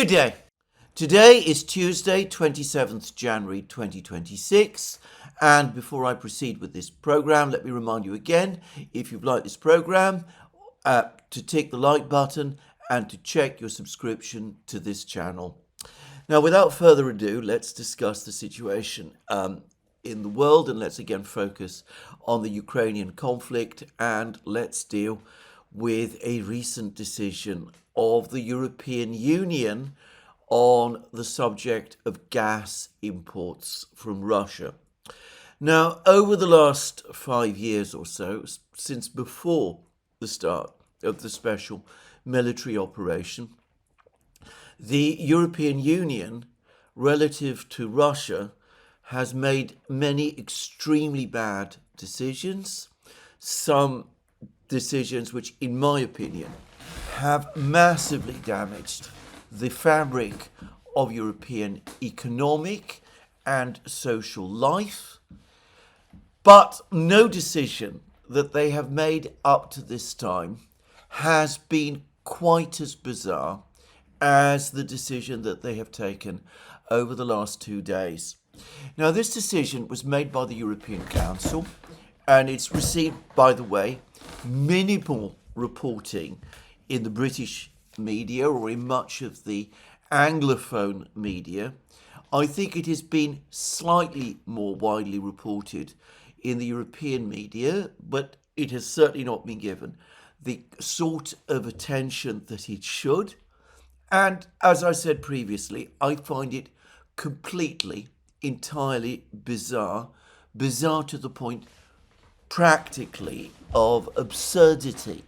Good day. Today is Tuesday, 27th January 2026. And before I proceed with this program, let me remind you again, if you've liked this program, to tick the like button and to check your subscription to this channel. Now, without further ado, let's discuss the situation in the world, and let's again focus on the Ukrainian conflict, and let's deal with a recent decision of the European Union on the subject of gas imports from Russia. Now, over the last 5 years or so, since before the start of the special military operation, the European Union, relative to Russia, has made many extremely bad decisions, some decisions which, in my opinion, have massively damaged the fabric of European economic and social life, but no decision that they have made up to this time has been quite as bizarre as the decision that they have taken over the last 2 days. Now, this decision was made by the European Council, and it's received, by the way, minimal reporting in the British media or in much of the Anglophone media. I think it has been slightly more widely reported in the European media, but it has certainly not been given the sort of attention that it should. And as I said previously, I find it completely, entirely bizarre to the point practically of absurdity.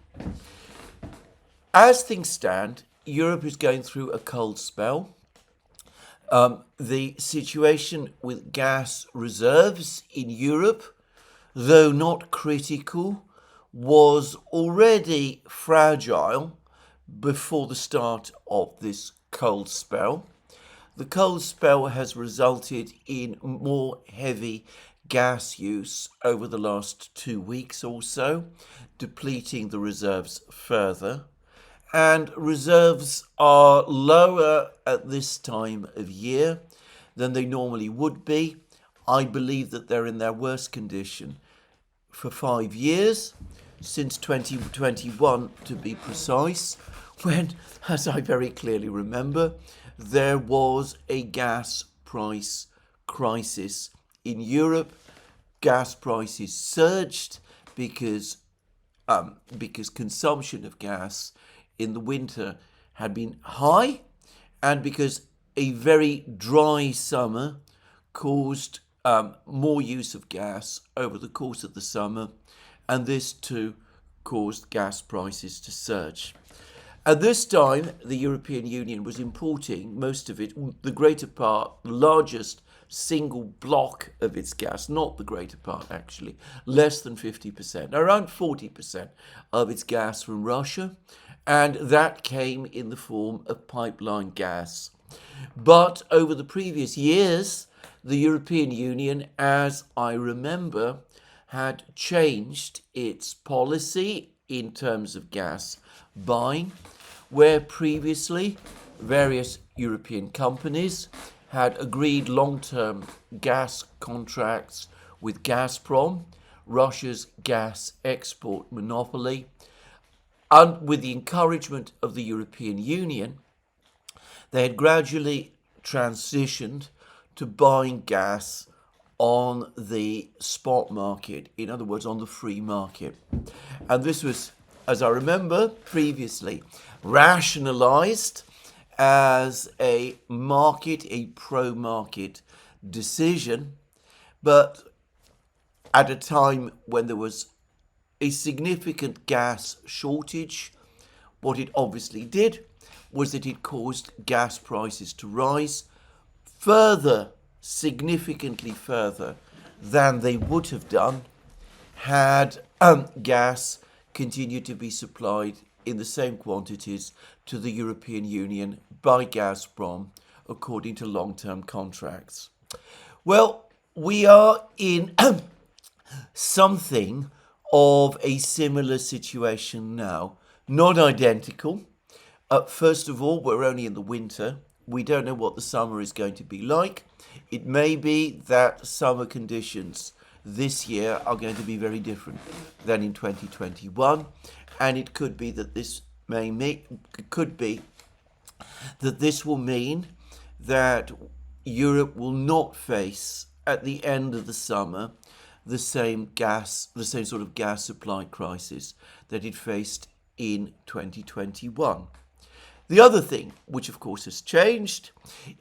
As things stand, Europe is going through a cold spell. The situation with gas reserves in Europe, though not critical, was already fragile before the start of this cold spell. The cold spell has resulted in more heavy gas use over the last 2 weeks or so, depleting the reserves further. And reserves are lower at this time of year than they normally would be. I believe that they're in their worst condition for 5 years, since 2021 to be precise, when, as I very clearly remember, there was a gas price crisis in Europe. Gas prices surged because consumption of gas in the winter had been high, and because a very dry summer caused more use of gas over the course of the summer, and this too caused gas prices to surge. At this time, the European Union was importing most of it, the greater part, the largest single block of its gas, not the greater part actually, less than 50%, around 40% of its gas from Russia, and that came in the form of pipeline gas. But over the previous years, the European Union, as I remember, had changed its policy in terms of gas buying, where previously various European companies had agreed long-term gas contracts with Gazprom, Russia's gas export monopoly, and with the encouragement of the European Union, they had gradually transitioned to buying gas on the spot market, in other words, on the free market. And this was, as I remember previously, rationalized as a market, a pro-market decision, but at a time when there was a significant gas shortage, what it obviously did was that it caused gas prices to rise further, significantly further than they would have done had gas continued to be supplied in the same quantities to the European Union by Gazprom according to long-term contracts. Well, we are in something of a similar situation now, not identical, First of all, we're only in the winter. We don't know what the summer is going to be like. It may be that summer conditions this year are going to be very different than in 2021, and it could be that this will mean that Europe will not face at the end of the summer the same sort of gas supply crisis that it faced in 2021. The other thing, which of course has changed,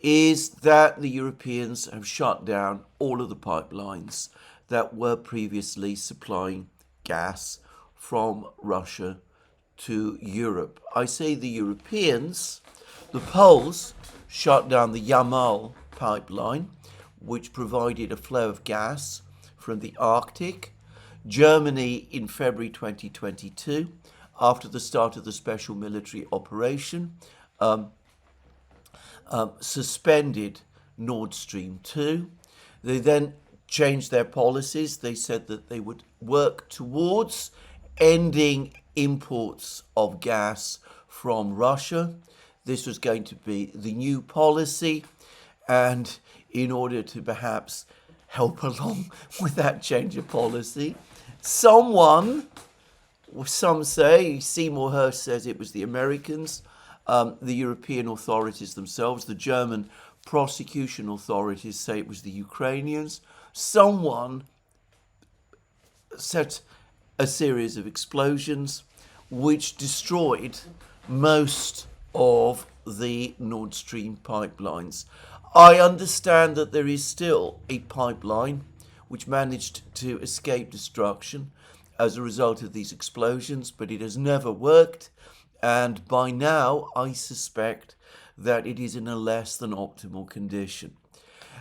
is that the Europeans have shut down all of the pipelines that were previously supplying gas from Russia to Europe. I say the Europeans. The Poles shut down the Yamal pipeline, which provided a flow of gas from the Arctic. Germany, in February 2022, after the start of the special military operation, suspended Nord Stream 2. They then changed their policies. They said that they would work towards ending imports of gas from Russia. This was going to be the new policy, and in order to perhaps help along with that change of policy, some say, Seymour Hersh says it was the Americans, the European authorities themselves, the German prosecution authorities say it was the Ukrainians. Someone set a series of explosions which destroyed most of the Nord Stream pipelines. I understand that there is still a pipeline which managed to escape destruction as a result of these explosions, but it has never worked, and by now I suspect that it is in a less than optimal condition.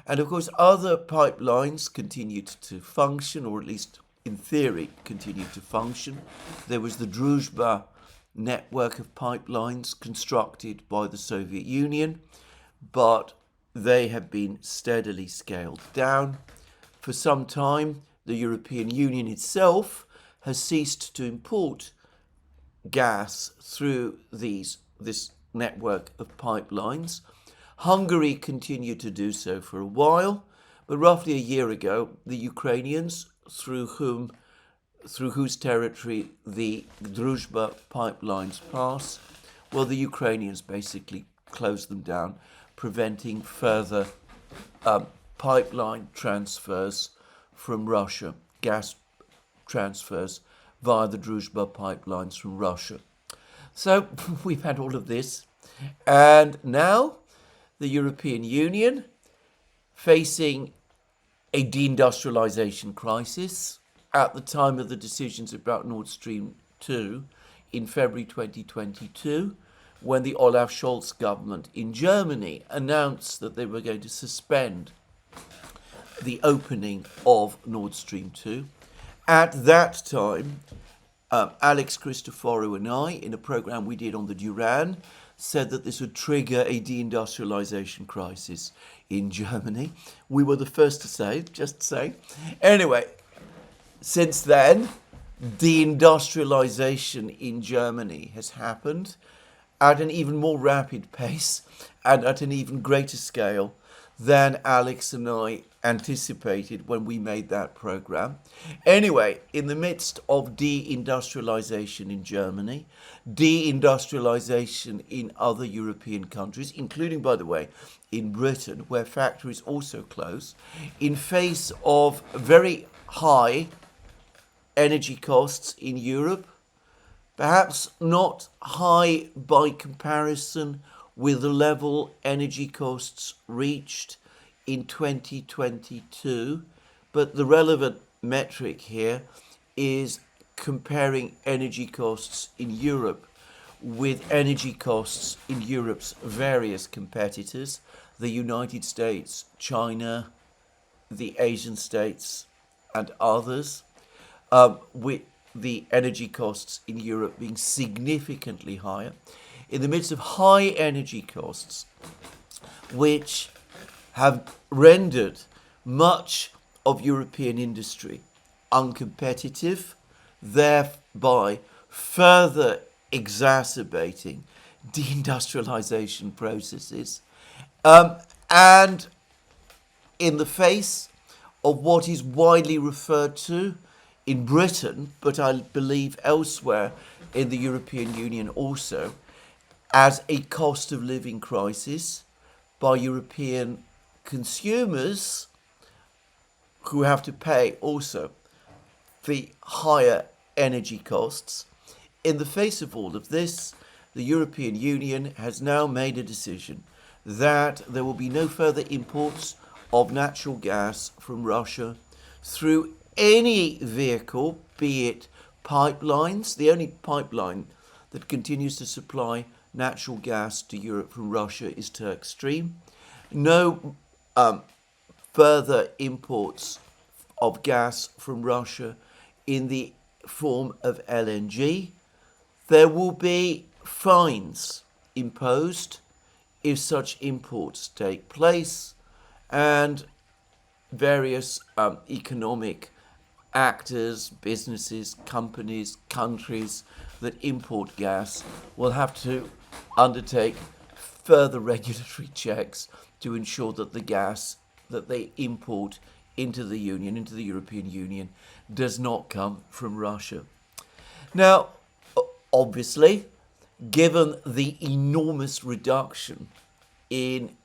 And of course other pipelines continued to function, or at least in theory continued to function. There was the Druzhba network of pipelines constructed by the Soviet Union, but they have been steadily scaled down. For some time, the European Union itself has ceased to import gas through this network of pipelines. Hungary continued to do so for a while, but roughly a year ago, the Ukrainians, through whose territory the Druzhba pipelines pass, well, the Ukrainians basically closed them down, preventing further pipeline transfers from Russia, gas transfers via the Druzhba pipelines from Russia. So we've had all of this, and now the European Union, facing a deindustrialization crisis at the time of the decisions about Nord Stream 2 in February 2022, when the Olaf Scholz government in Germany announced that they were going to suspend the opening of Nord Stream 2. At that time, Alex Christoforou and I, in a program we did on the Duran, said that this would trigger a deindustrialization crisis in Germany. We were the first to say, just to say. Anyway, since then, deindustrialization in Germany has happened at an even more rapid pace and at an even greater scale than Alex and I anticipated when we made that program. Anyway, in the midst of deindustrialization in Germany, deindustrialization in other European countries, including, by the way, in Britain, where factories also close, in face of very high energy costs in Europe, perhaps not high by comparison with the level energy costs reached in 2022, but the relevant metric here is comparing energy costs in Europe with energy costs in Europe's various competitors, the United States, China, the Asian states, and others, with the energy costs in Europe being significantly higher. In the midst of high energy costs, which have rendered much of European industry uncompetitive, thereby further exacerbating deindustrialization processes, and in the face of what is widely referred to in Britain, but I believe elsewhere in the European Union also, as a cost of living crisis by European consumers who have to pay also the higher energy costs. In the face of all of this, the European Union has now made a decision that there will be no further imports of natural gas from Russia through any vehicle, be it pipelines. The only pipeline that continues to supply natural gas to Europe from Russia is Turk Stream. No further imports of gas from Russia in the form of LNG. There will be fines imposed if such imports take place, and various economic actors, businesses, companies, countries that import gas will have to undertake further regulatory checks to ensure that the gas that they import into the Union, into the European Union, does not come from Russia. Now, obviously, given the enormous reduction in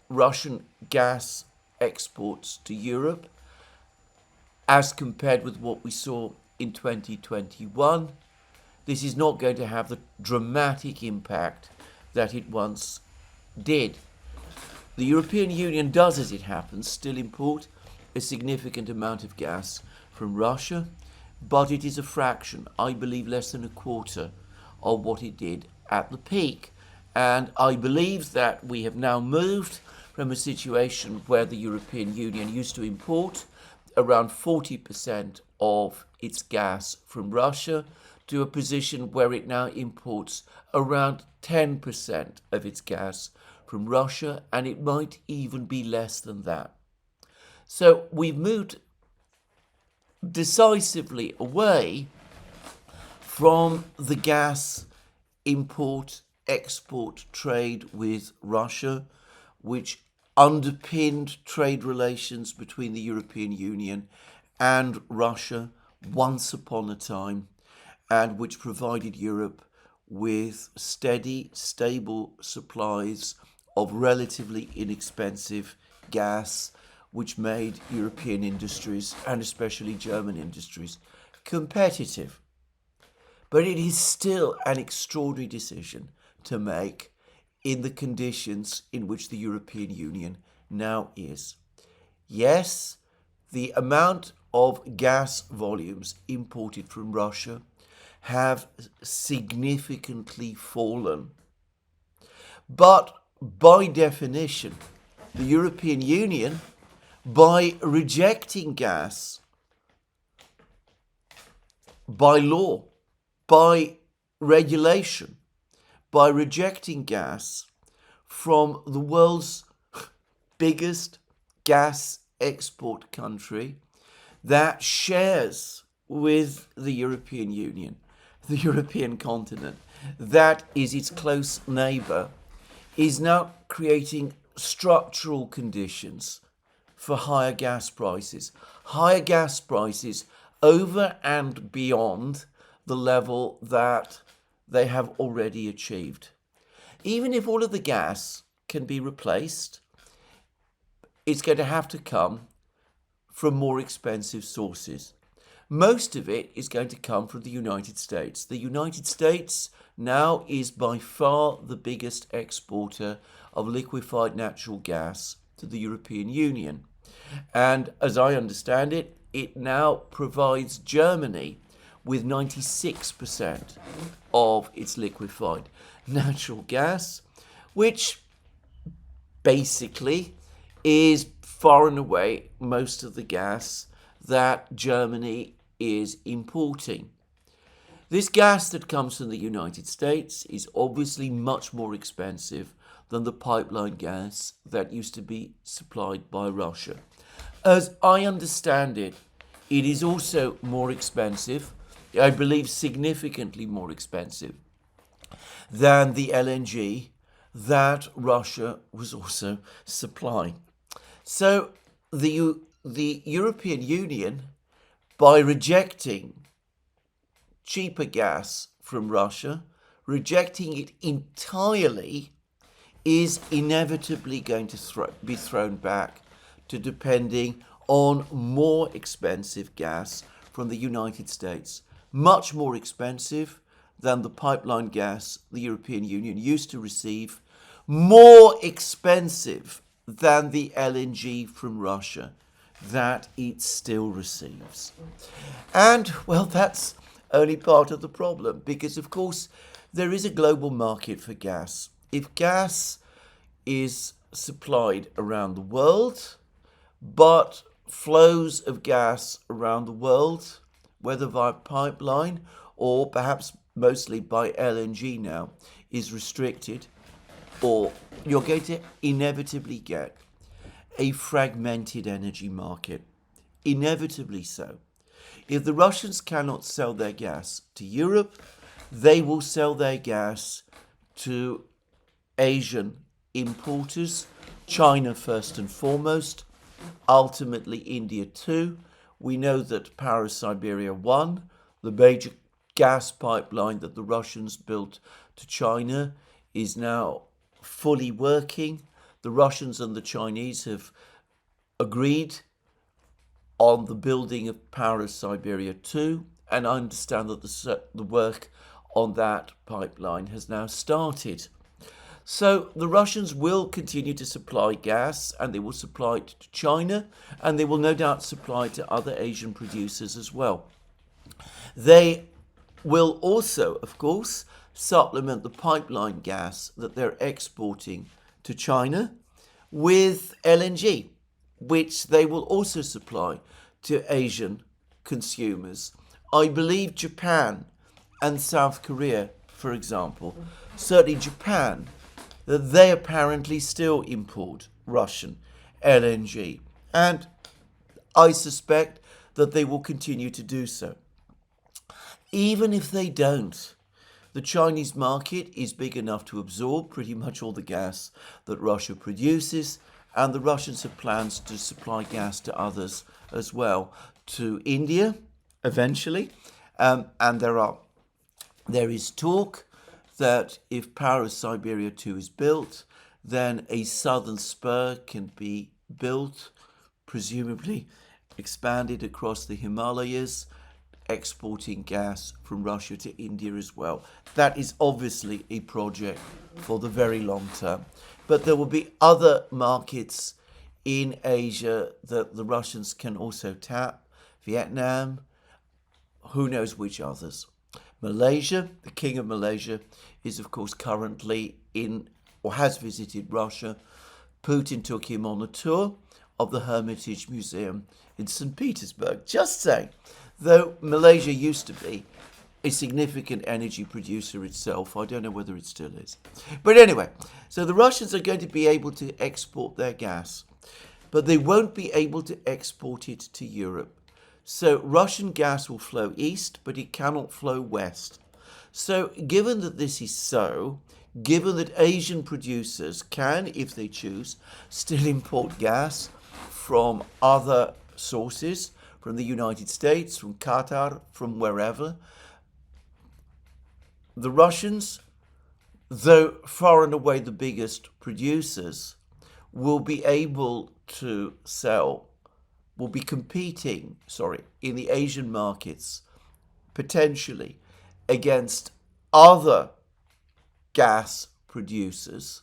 Russian gas exports to Europe, as compared with what we saw in 2021, this is not going to have the dramatic impact that it once did. The European Union does, as it happens, still import a significant amount of gas from Russia, but it is a fraction, I believe less than a quarter, of what it did at the peak. And I believe that we have now moved from a situation where the European Union used to import around 40% of its gas from Russia to a position where it now imports around 10% of its gas from Russia, and it might even be less than that. So we've moved decisively away from the gas import-export trade with Russia, which underpinned trade relations between the European Union and Russia once upon a time, and which provided Europe with steady, stable supplies of relatively inexpensive gas, which made European industries, and especially German industries, competitive. But it is still an extraordinary decision to make in the conditions in which the European Union now is. Yes, the amount of gas volumes imported from Russia have significantly fallen. But by definition, the European Union, by rejecting gas, by law, by regulation, by rejecting gas from the world's biggest gas export country that shares with the European Union, the European continent, that is its close neighbour, is now creating structural conditions for higher gas prices. Higher gas prices over and beyond the level that they have already achieved. Even if all of the gas can be replaced, it's going to have to come from more expensive sources. Most of it is going to come from the United States. The United States now is by far the biggest exporter of liquefied natural gas to the European Union. And as I understand it, it now provides Germany with 96% of its liquefied natural gas, which basically is far and away most of the gas that Germany is importing. This gas that comes from the United States is obviously much more expensive than the pipeline gas that used to be supplied by Russia. As I understand it, it is also more expensive, I believe significantly more expensive, than the LNG that Russia was also supplying. So the European Union, by rejecting cheaper gas from Russia, rejecting it entirely, is inevitably going to be thrown back to depending on more expensive gas from the United States, much more expensive than the pipeline gas the European Union used to receive, more expensive than the LNG from Russia that it still receives. And, well, that's only part of the problem, because, of course, there is a global market for gas. If gas is supplied around the world, but flows of gas around the world, whether via pipeline or perhaps mostly by LNG now, is restricted, or you're going to inevitably get a fragmented energy market. Inevitably so. If the Russians cannot sell their gas to Europe, they will sell their gas to Asian importers, China first and foremost, ultimately India too. We know that Siberia 1, the major gas pipeline that the Russians built to China, is now fully working. The Russians and the Chinese have agreed on the building of Siberia 2, and I understand that the work on that pipeline has now started. So the Russians will continue to supply gas, and they will supply it to China, and they will no doubt supply it to other Asian producers as well. They will also, of course, supplement the pipeline gas that they're exporting to China with LNG, which they will also supply to Asian consumers. I believe Japan and South Korea, for example, certainly Japan, that they apparently still import Russian LNG. And I suspect that they will continue to do so. Even if they don't, the Chinese market is big enough to absorb pretty much all the gas that Russia produces, and the Russians have plans to supply gas to others as well, to India eventually. And there is talk that if Siberia 2 is built, then a southern spur can be built, presumably expanded across the Himalayas, exporting gas from Russia to India as well. That is obviously a project for the very long term. But there will be other markets in Asia that the Russians can also tap. Vietnam, who knows which others. Malaysia, the King of Malaysia, is of course currently in or has visited Russia. Putin took him on a tour of the Hermitage Museum in St. Petersburg. Just saying, though Malaysia used to be a significant energy producer itself, I don't know whether it still is. But anyway, so the Russians are going to be able to export their gas, but they won't be able to export it to Europe. So Russian gas will flow east, but it cannot flow west. So given that this is so, given that Asian producers can, if they choose, still import gas from other sources, from the United States, from Qatar, from wherever, the Russians, though far and away the biggest producers, will be able to will be competing, in the Asian markets, potentially, against other gas producers,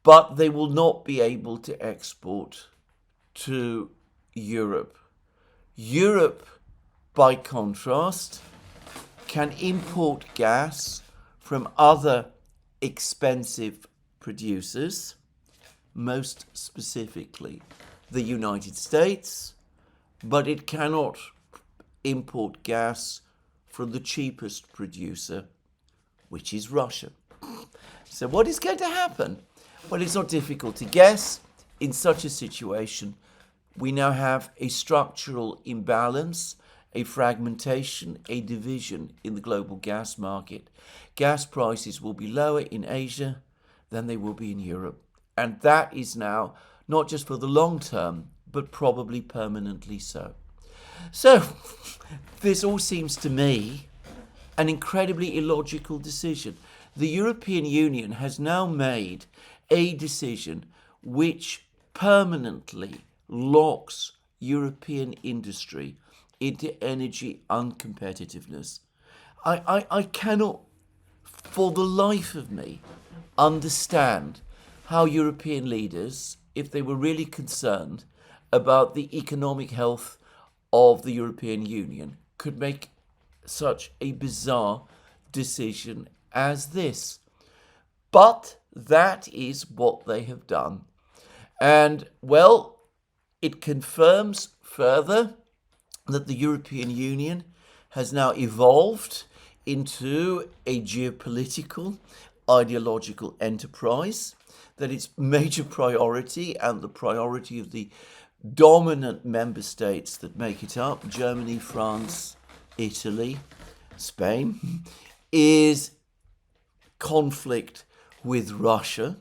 but they will not be able to export to Europe. Europe, by contrast, can import gas from other expensive producers, most specifically the United States, but it cannot import gas from the cheapest producer, which is Russia. So what is going to happen? Well, it's not difficult to guess. In such a situation, we now have a structural imbalance, a fragmentation, a division in the global gas market. Gas prices will be lower in Asia than they will be in Europe. And that is now not just for the long term, but probably permanently so. So, this all seems to me an incredibly illogical decision. The European Union has now made a decision which permanently locks European industry into energy uncompetitiveness. I cannot, for the life of me, understand how European leaders, if they were really concerned about the economic health of the European Union, could make such a bizarre decision as this. But that is what they have done. And, well, it confirms further that the European Union has now evolved into a geopolitical, ideological enterprise, that its major priority and the priority of the dominant member states that make it up, Germany, France, Italy, Spain, is conflict with Russia,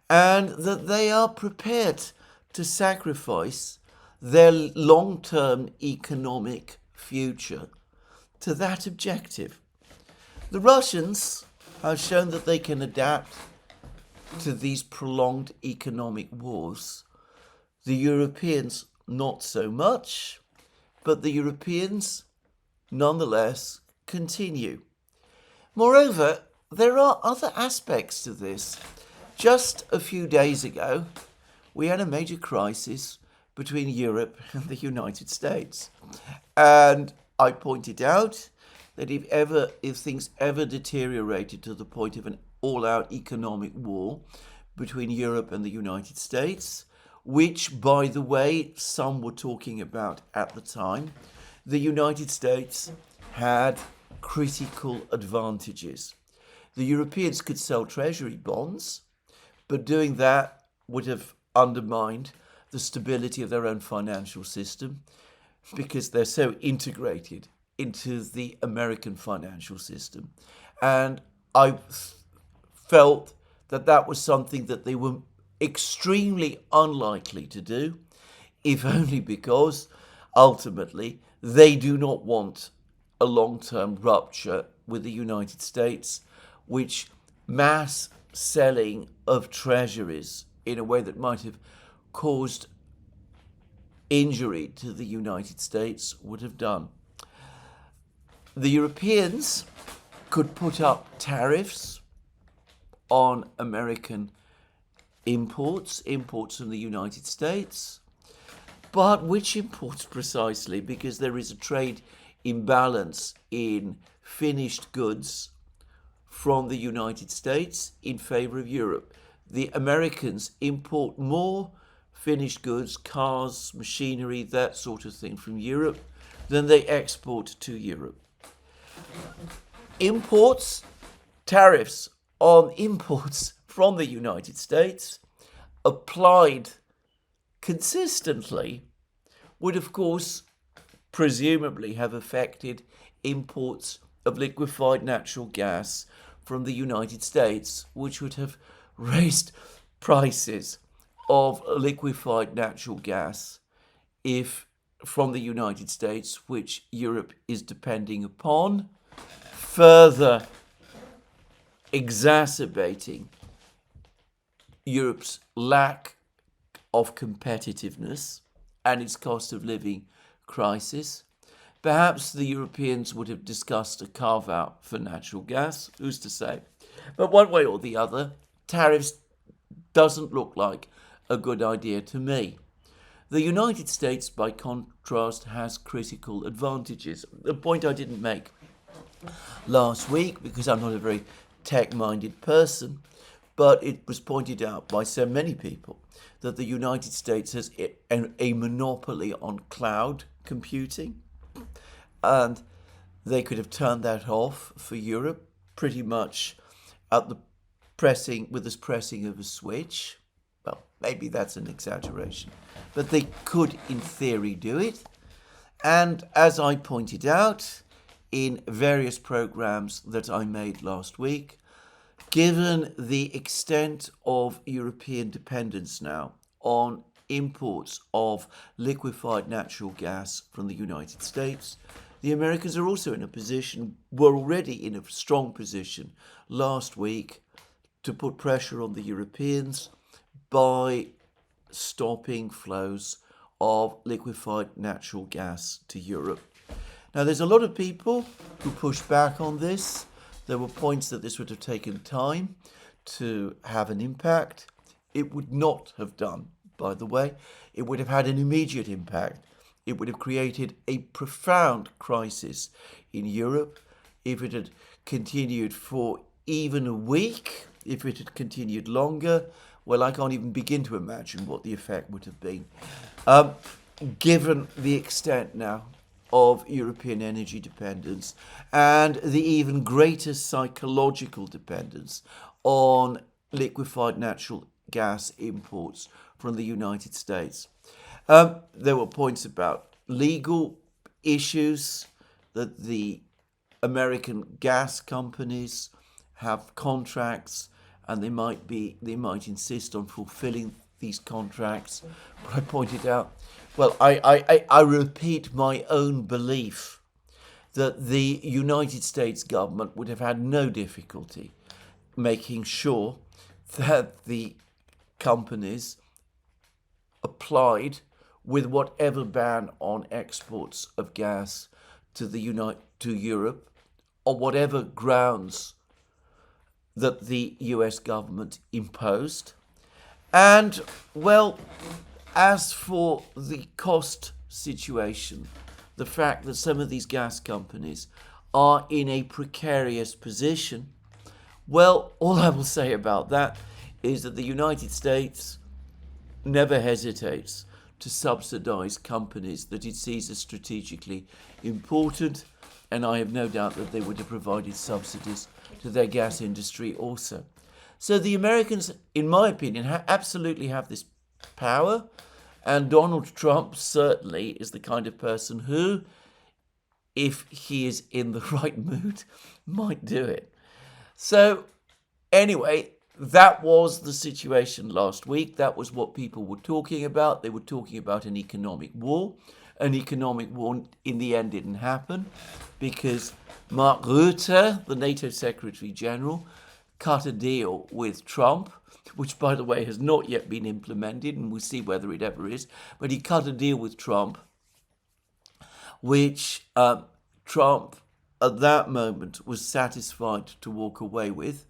and that they are prepared to sacrifice their long-term economic future to that objective. The Russians have shown that they can adapt to these prolonged economic wars. The Europeans, not so much, but the Europeans, nonetheless, continue. Moreover, there are other aspects to this. Just a few days ago, we had a major crisis between Europe and the United States. And I pointed out that if things ever deteriorated to the point of an all-out economic war between Europe and the United States, which, by the way, some were talking about at the time, the United States had critical advantages. The Europeans could sell treasury bonds, but doing that would have undermined the stability of their own financial system because they're so integrated into the American financial system. And I felt that that was something that they were extremely unlikely to do, if only because ultimately they do not want a long-term rupture with the United States, which mass selling of treasuries in a way that might have caused injury to the United States would have done. The Europeans could put up tariffs on American imports from the United States. But which imports precisely? Because there is a trade imbalance in finished goods from the United States in favor of Europe. The Americans import more finished goods, cars, machinery, that sort of thing from Europe than they export to Europe. Tariffs on imports from the United States applied consistently would, of course, presumably have affected imports of liquefied natural gas from the United States, which would have raised prices of liquefied natural gas from the United States, which Europe is depending upon, further exacerbating Europe's lack of competitiveness and its cost of living crisis. Perhaps the Europeans would have discussed a carve-out for natural gas, who's to say? But one way or the other, tariffs doesn't look like a good idea to me. The United States, by contrast, has critical advantages. The point I didn't make last week, because I'm not a very tech-minded person, but it was pointed out by so many people that the United States has a monopoly on cloud computing, and they could have turned that off for Europe pretty much with the pressing of a switch. Well, maybe that's an exaggeration, but they could in theory do it. And as I pointed out in various programs that I made last week, given the extent of European dependence now on imports of liquefied natural gas from the United States, the Americans are also in a position, were already in a strong position last week to put pressure on the Europeans by stopping flows of liquefied natural gas to Europe. Now, there's a lot of people who push back on this. There were points that this would have taken time to have an impact. It would not have done, by the way. It would have had an immediate impact. It would have created a profound crisis in Europe if it had continued for even a week, if it had continued longer. Well, I can't even begin to imagine what the effect would have been, given the extent now of European energy dependence and the even greater psychological dependence on liquefied natural gas imports from the United States. There were points about legal issues, that the American gas companies have contracts and they might insist on fulfilling these contracts. But I pointed out, well, I repeat my own belief that the United States government would have had no difficulty making sure that the companies applied with whatever ban on exports of gas to Europe, or whatever grounds that the US government imposed. And, well, as for the cost situation, the fact that some of these gas companies are in a precarious position, well, all I will say about that is that the United States never hesitates to subsidize companies that it sees as strategically important, and I have no doubt that they would have provided subsidies to their gas industry also. So the Americans, in my opinion, absolutely have this power, and Donald Trump certainly is the kind of person who, if he is in the right mood, might do it. So anyway, that was the situation last week. That was what people were talking about. They were talking about an economic war. An economic war in the end didn't happen because Mark Rutte, the NATO Secretary General, cut a deal with Trump, which, by the way, has not yet been implemented, and we'll see whether it ever is. But he cut a deal with Trump, which Trump, at that moment, was satisfied to walk away with.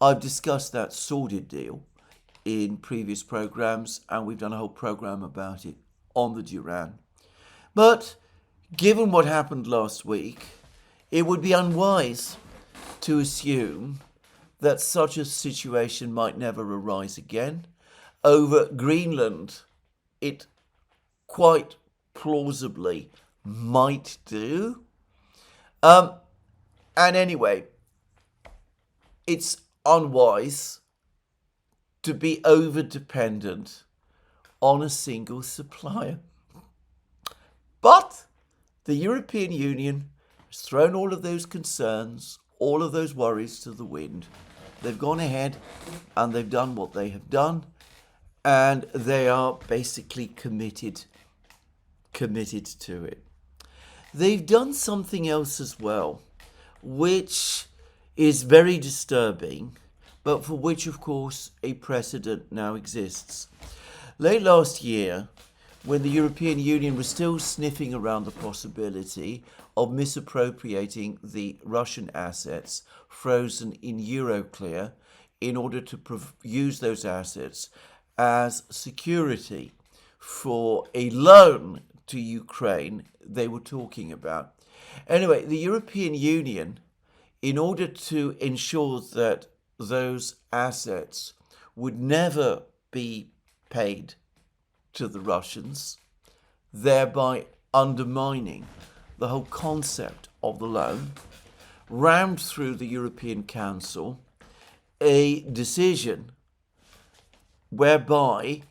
I've discussed that sordid deal in previous programs, and we've done a whole program about it on the Duran. But given what happened last week, it would be unwise to assume that such a situation might never arise again. Over Greenland, it quite plausibly might do. And anyway, it's unwise to be over-dependent on a single supplier. But the European Union has thrown all of those concerns, all of those worries to the wind. They've gone ahead and they've done what they have done, and they are basically committed to it. They've done something else as well, which is very disturbing, but for which, of course, a precedent now exists. Late last year, when the European Union was still sniffing around the possibility of misappropriating the Russian assets frozen in Euroclear in order to use those assets as security for a loan to Ukraine they were talking about. Anyway, the European Union, in order to ensure that those assets would never be paid to the Russians, thereby undermining the whole concept of the loan, rammed through the European Council a decision whereby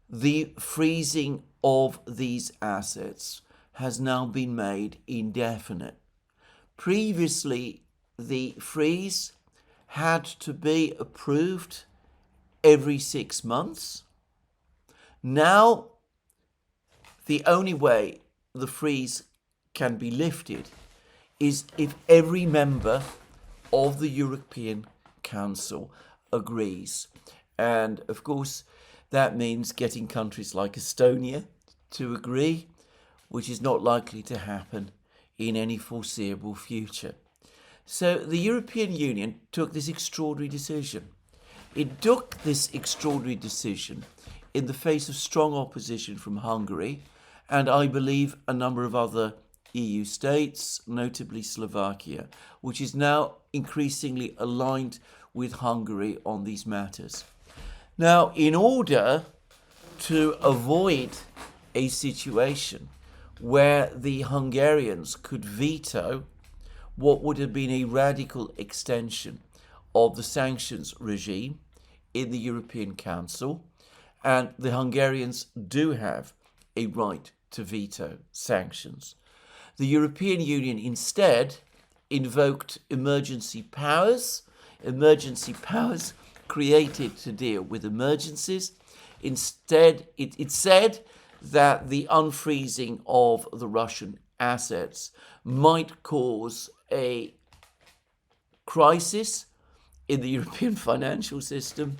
the freezing of these assets has now been made indefinite. Previously, the freeze had to be approved every 6 months. Now, the only way the freeze can be lifted is if every member of the European Council agrees. And of course, that means getting countries like Estonia to agree, which is not likely to happen in any foreseeable future. So the European Union took this extraordinary decision. It took this extraordinary decision in the face of strong opposition from Hungary and I believe a number of other EU states, notably Slovakia, which is now increasingly aligned with Hungary on these matters. Now, in order to avoid a situation where the Hungarians could veto what would have been a radical extension of the sanctions regime in the European Council, and the Hungarians do have a right to veto sanctions. The European Union instead invoked emergency powers created to deal with emergencies. Instead, it said that the unfreezing of the Russian assets might cause a crisis in the European financial system,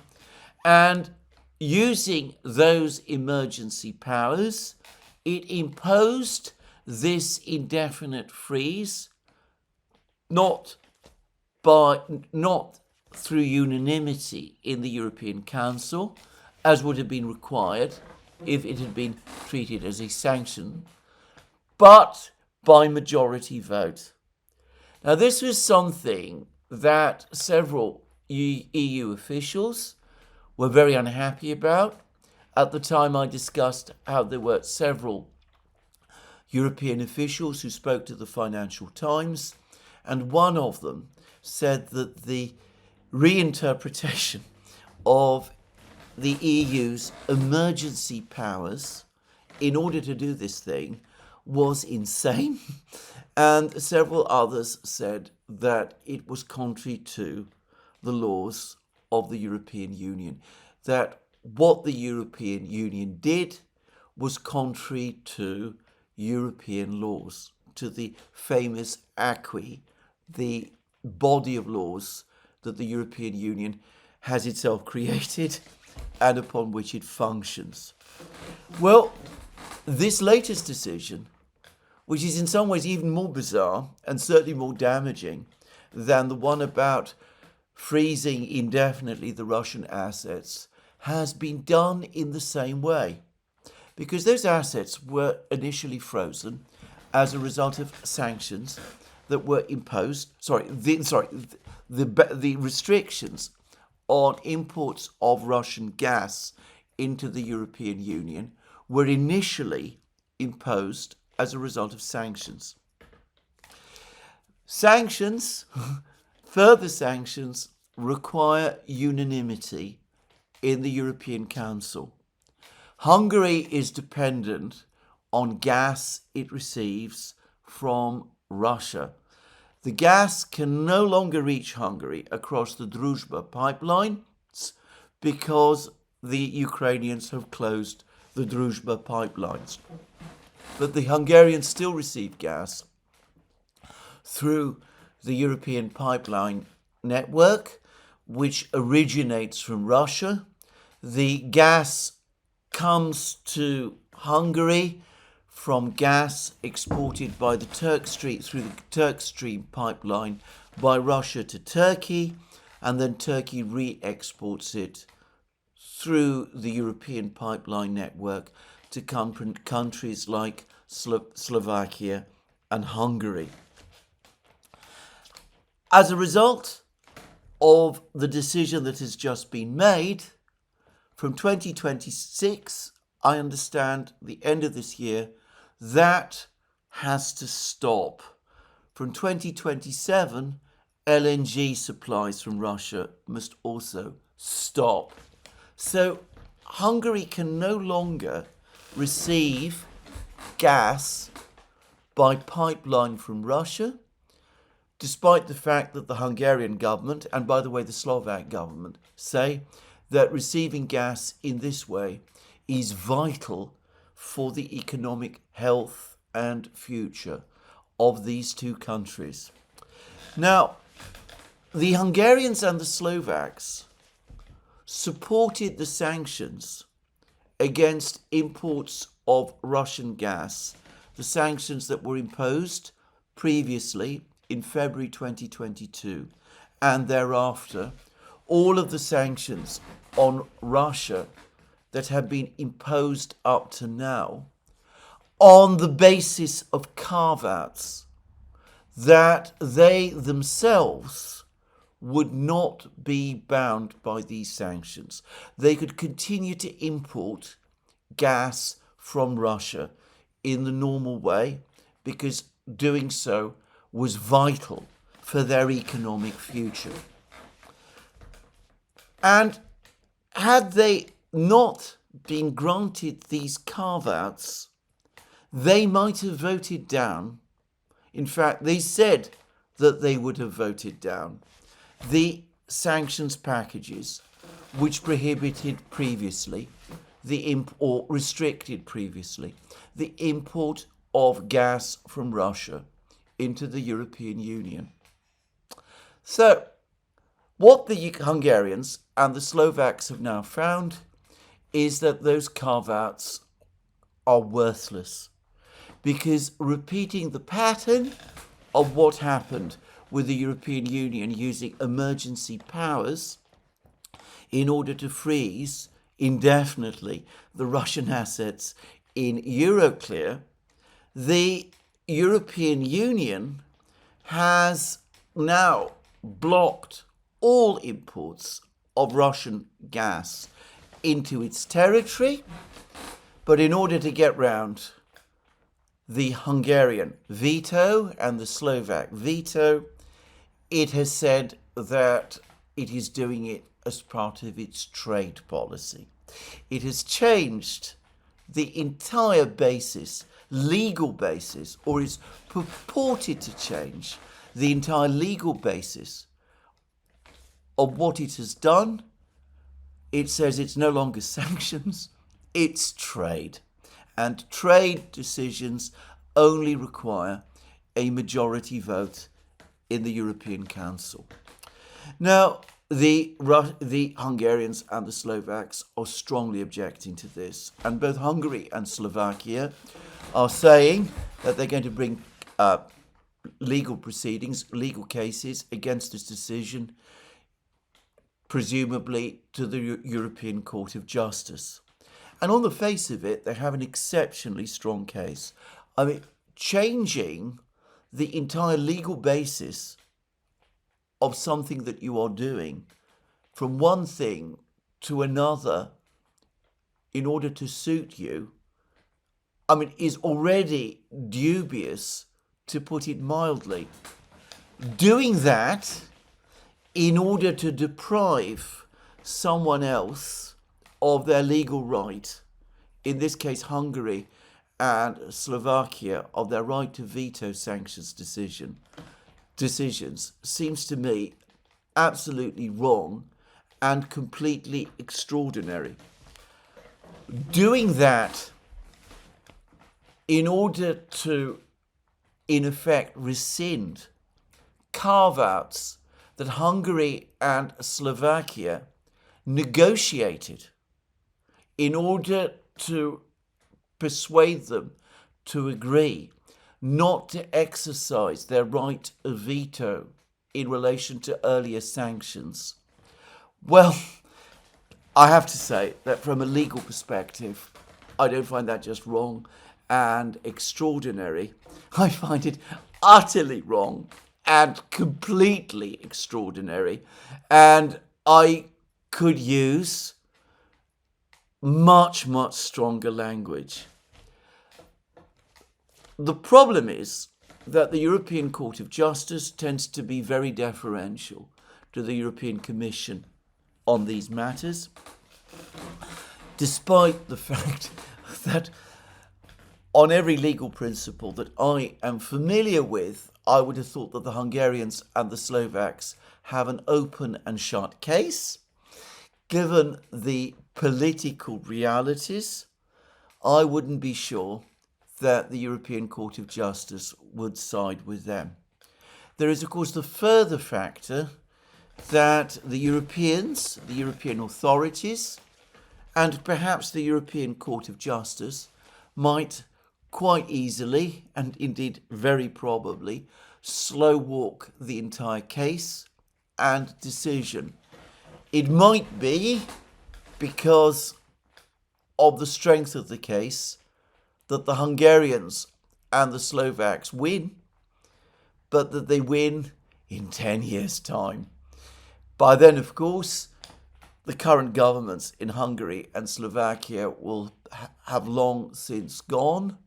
and using those emergency powers, it imposed this indefinite freeze, not through unanimity in the European Council, as would have been required if it had been treated as a sanction, but by majority vote. Now, this was something that several EU officials were very unhappy about. At the time, I discussed how there were several European officials who spoke to the Financial Times, and one of them said that the reinterpretation of the EU's emergency powers in order to do this thing was insane, and several others said that it was contrary to the laws of the European Union, that what the European Union did was contrary to European laws, to the famous acquis, the body of laws that the European Union has itself created and upon which it functions. Well, this latest decision, which is in some ways even more bizarre and certainly more damaging than the one about freezing indefinitely the Russian assets, has been done in the same way, because those assets were initially frozen as a result of sanctions that were imposed. The restrictions on imports of Russian gas into the European Union were initially imposed as a result of sanctions. Further sanctions require unanimity in the European Council. Hungary is dependent on gas it receives from Russia. The gas can no longer reach Hungary across the Druzhba pipelines because the Ukrainians have closed the Druzhba pipelines. But the Hungarians still receive gas through the European pipeline network, which originates from Russia. The gas comes to Hungary from gas exported by the through the Turk Stream pipeline by Russia to Turkey, and then Turkey re-exports it through the European pipeline network to countries like Slovakia and Hungary. As a result of the decision that has just been made, from 2026, I understand, the end of this year, that has to stop. From 2027, LNG supplies from Russia must also stop. So Hungary can no longer receive gas by pipeline from Russia, despite the fact that the Hungarian government, and by the way the Slovak government, say that receiving gas in this way is vital for the economic health and future of these two countries. Now, the Hungarians and the Slovaks supported the sanctions against imports of Russian gas, the sanctions that were imposed previously in February 2022, and thereafter all of the sanctions on Russia that have been imposed up to now on the basis of carve-outs that they themselves would not be bound by these sanctions. They could continue to import gas from Russia in the normal way because doing so was vital for their economic future. And had they not been granted these carve-outs, they might have voted down. In fact, they said that they would have voted down the sanctions packages which prohibited previously or restricted previously the import of gas from Russia into the European Union. So, what the Hungarians and the Slovaks have now found is that those carve-outs are worthless, because repeating the pattern of what happened with the European Union using emergency powers in order to freeze indefinitely the Russian assets in Euroclear, the European Union has now blocked all imports of Russian gas into its territory, but in order to get round the Hungarian veto and the Slovak veto, it has said that it is doing it as part of its trade policy. It has changed the entire basis, legal basis, or is purported to change the entire legal basis of what it has done. It says it's no longer sanctions, it's trade. And trade decisions only require a majority vote in the European Council. Now, the Hungarians and the Slovaks are strongly objecting to this, and both Hungary and Slovakia are saying that they're going to bring legal proceedings, legal cases against this decision, presumably to the European Court of Justice. And on the face of it, they have an exceptionally strong case. I mean, changing the entire legal basis of something that you are doing from one thing to another in order to suit you, I mean, is already dubious, to put it mildly. Doing that in order to deprive someone else of their legal right, in this case Hungary and Slovakia, of their right to veto sanctions decisions, seems to me absolutely wrong and completely extraordinary. Doing that in order to, in effect, rescind carve-outs that Hungary and Slovakia negotiated in order to persuade them to agree not to exercise their right of veto in relation to earlier sanctions. Well, I have to say that from a legal perspective, I don't find that just wrong and extraordinary. I find it utterly wrong and completely extraordinary. And I could use much, much stronger language. The problem is that the European Court of Justice tends to be very deferential to the European Commission on these matters, despite the fact that on every legal principle that I am familiar with, I would have thought that the Hungarians and the Slovaks have an open and shut case. Given the political realities, I wouldn't be sure that the European Court of Justice would side with them. There is, of course, the further factor that the Europeans, the European authorities, and perhaps the European Court of Justice might quite easily, and indeed very probably, slow walk the entire case and decision. It might be because of the strength of the case that the Hungarians and the Slovaks win, but that they win in 10 years' time. By then, of course, the current governments in Hungary and Slovakia will have long since gone,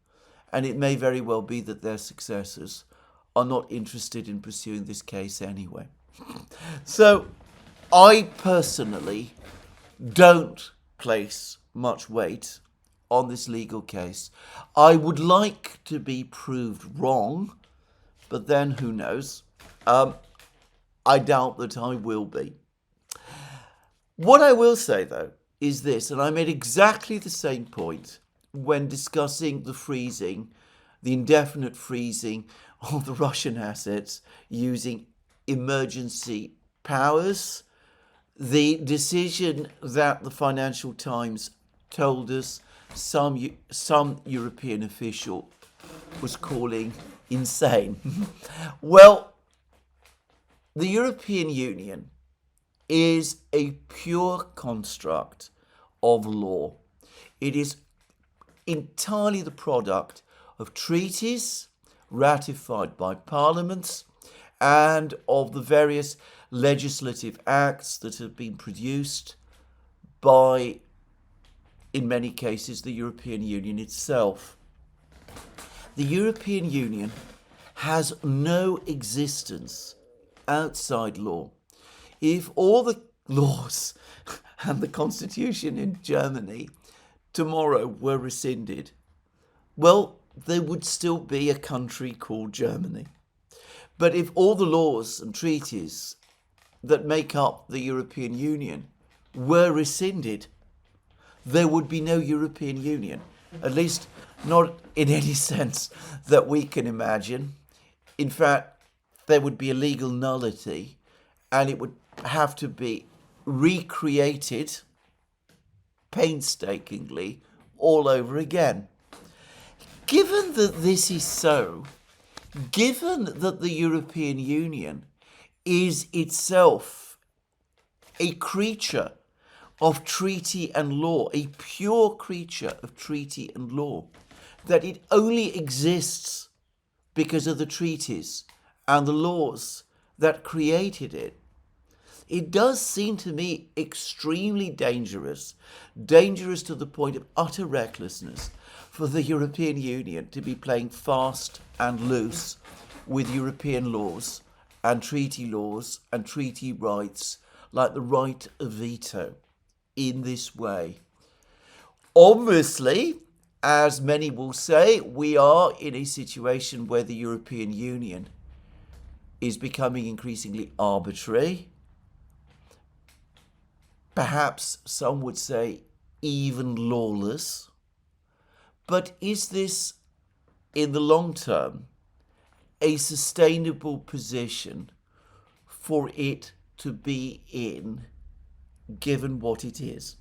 and it may very well be that their successors are not interested in pursuing this case anyway. So, I personally don't place much weight on this legal case. I would like to be proved wrong, but then who knows? I doubt that I will be. What I will say, though, is this, and I made exactly the same point when discussing the indefinite freezing of the Russian assets using emergency powers. The decision that the Financial Times told us some European official was calling insane. Well, the European Union is a pure construct of law. It is entirely the product of treaties ratified by parliaments and of the various legislative acts that have been produced by, in many cases, the European Union itself. The European Union has no existence outside law. If all the laws and the constitution in Germany tomorrow were rescinded, well, there would still be a country called Germany. But if all the laws and treaties that make up the European Union were rescinded, there would be no European Union, at least not in any sense that we can imagine. In fact, there would be a legal nullity, and it would have to be recreated painstakingly all over again. Given that this is so, given that the European Union is itself a creature of treaty and law, a pure creature of treaty and law, that it only exists because of the treaties and the laws that created it, it does seem to me extremely dangerous to the point of utter recklessness for the European Union to be playing fast and loose with European laws and treaty rights like the right of veto in this way. Obviously, as many will say, we are in a situation where the European Union is becoming increasingly arbitrary. Perhaps some would say even lawless. But is this, in the long term, a sustainable position for it to be in, given what it is?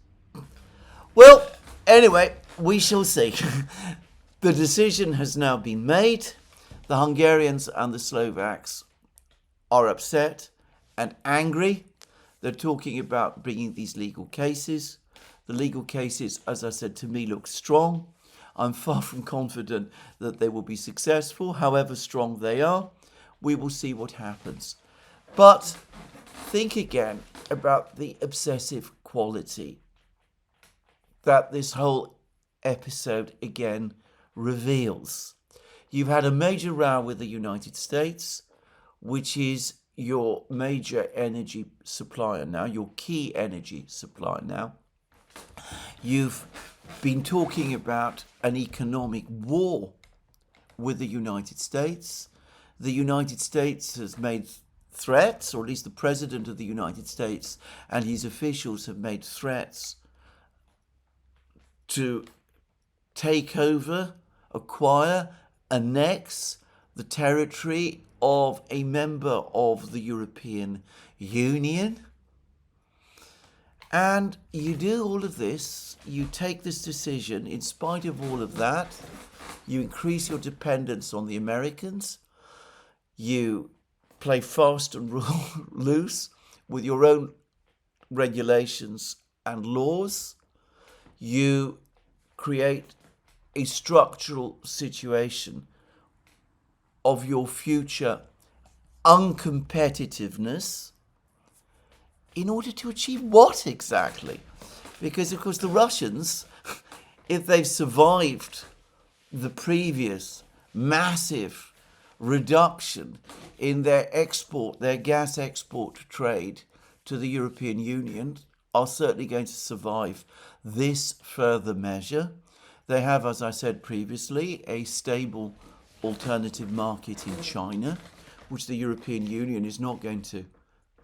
Well, anyway, we shall see. The decision has now been made. The Hungarians and the Slovaks are upset and angry. They're talking about bringing these legal cases. The legal cases, as I said, to me look strong. I'm far from confident that they will be successful, however strong they are. We will see what happens. But think again about the obsessive quality that this whole episode again reveals. You've had a major row with the United States, which is your major energy supplier now, your key energy supplier now. You've been talking about an economic war with the United States. The United States has made threats, or at least the President of the United States and his officials have made threats to take over, acquire, annex the territory of a member of the European Union. And you do all of this, you take this decision, in spite of all of that, you increase your dependence on the Americans, you play fast and loose with your own regulations and laws, you create a structural situation of your future uncompetitiveness in order to achieve what exactly? Because, of course, the Russians, if they've survived the previous massive reduction in their gas export trade to the European Union, are certainly going to survive this further measure. They have, as I said previously, a stable alternative market in China, which the European Union is not going to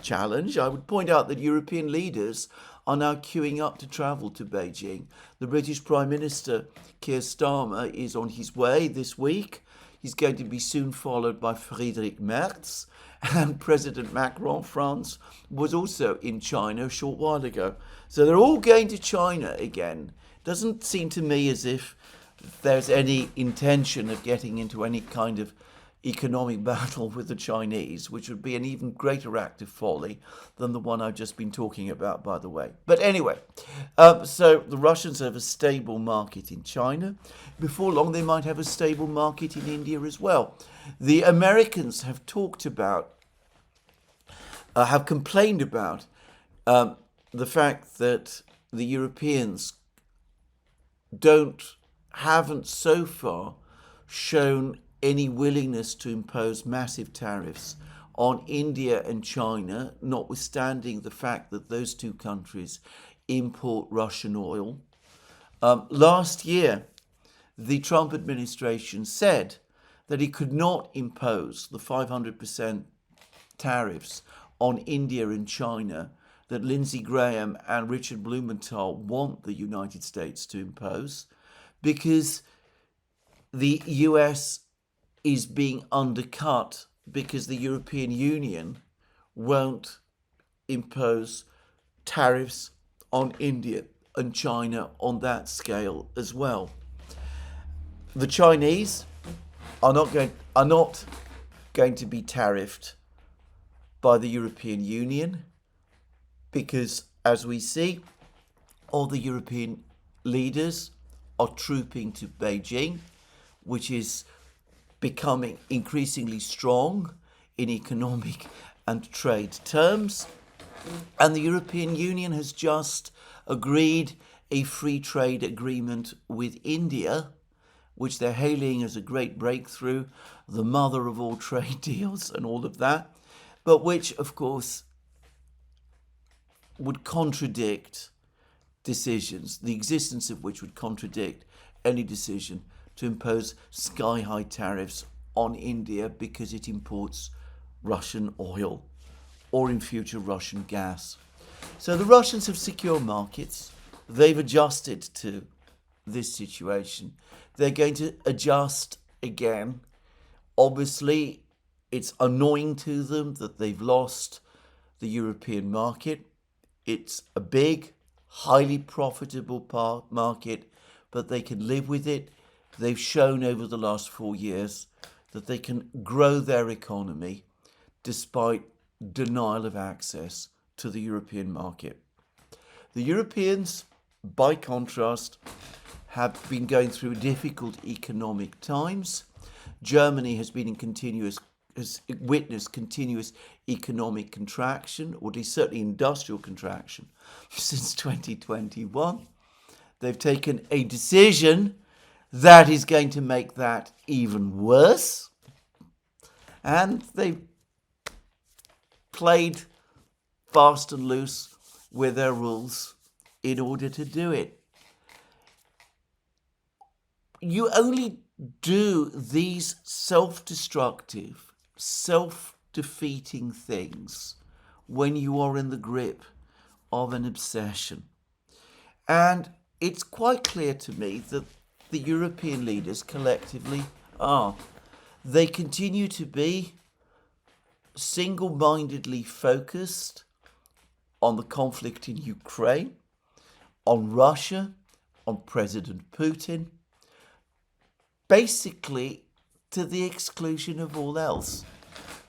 challenge. I would point out that European leaders are now queuing up to travel to Beijing. The British Prime Minister, Keir Starmer, is on his way this week. He's going to be soon followed by Friedrich Merz, and President Macron of France was also in China a short while ago. So they're all going to China again. Doesn't seem to me as if there's any intention of getting into any kind of economic battle with the Chinese, which would be an even greater act of folly than the one I've just been talking about, by the way. But anyway, so the Russians have a stable market in China. Before long, they might have a stable market in India as well. The Americans have talked about, have complained about the fact that the Europeans haven't so far shown any willingness to impose massive tariffs on India and China, notwithstanding the fact that those two countries import Russian oil. Last year, the Trump administration said that it could not impose the 500% tariffs on India and China that Lindsey Graham and Richard Blumenthal want the United States to impose, because the US is being undercut because the European Union won't impose tariffs on India and China on that scale as well. The Chinese are not going to be tariffed by the European Union because, as we see, all the European leaders are trooping to Beijing, which is becoming increasingly strong in economic and trade terms. And the European Union has just agreed a free trade agreement with India, which they're hailing as a great breakthrough, the mother of all trade deals and all of that, but which, of course, would contradict decisions, the existence of which would contradict any decision to impose sky-high tariffs on India because it imports Russian oil or in future Russian gas. So the Russians have secure markets. They've adjusted to this situation. They're going to adjust again. Obviously, it's annoying to them that they've lost the European market. It's a big, highly profitable market, but they can live with it. They've shown over the last 4 years that they can grow their economy despite denial of access to the European market. The Europeans, by contrast, have been going through difficult economic times. Germany has witnessed continuous economic contraction, or at least certainly industrial contraction, since 2021. They've taken a decision that is going to make that even worse. And they've played fast and loose with their rules in order to do it. you only do these self-destructive, self-defeating things when you are in the grip of an obsession. And it's quite clear to me that the European leaders collectively are. They continue to be single-mindedly focused on the conflict in Ukraine, on Russia, on President Putin, basically to the exclusion of all else.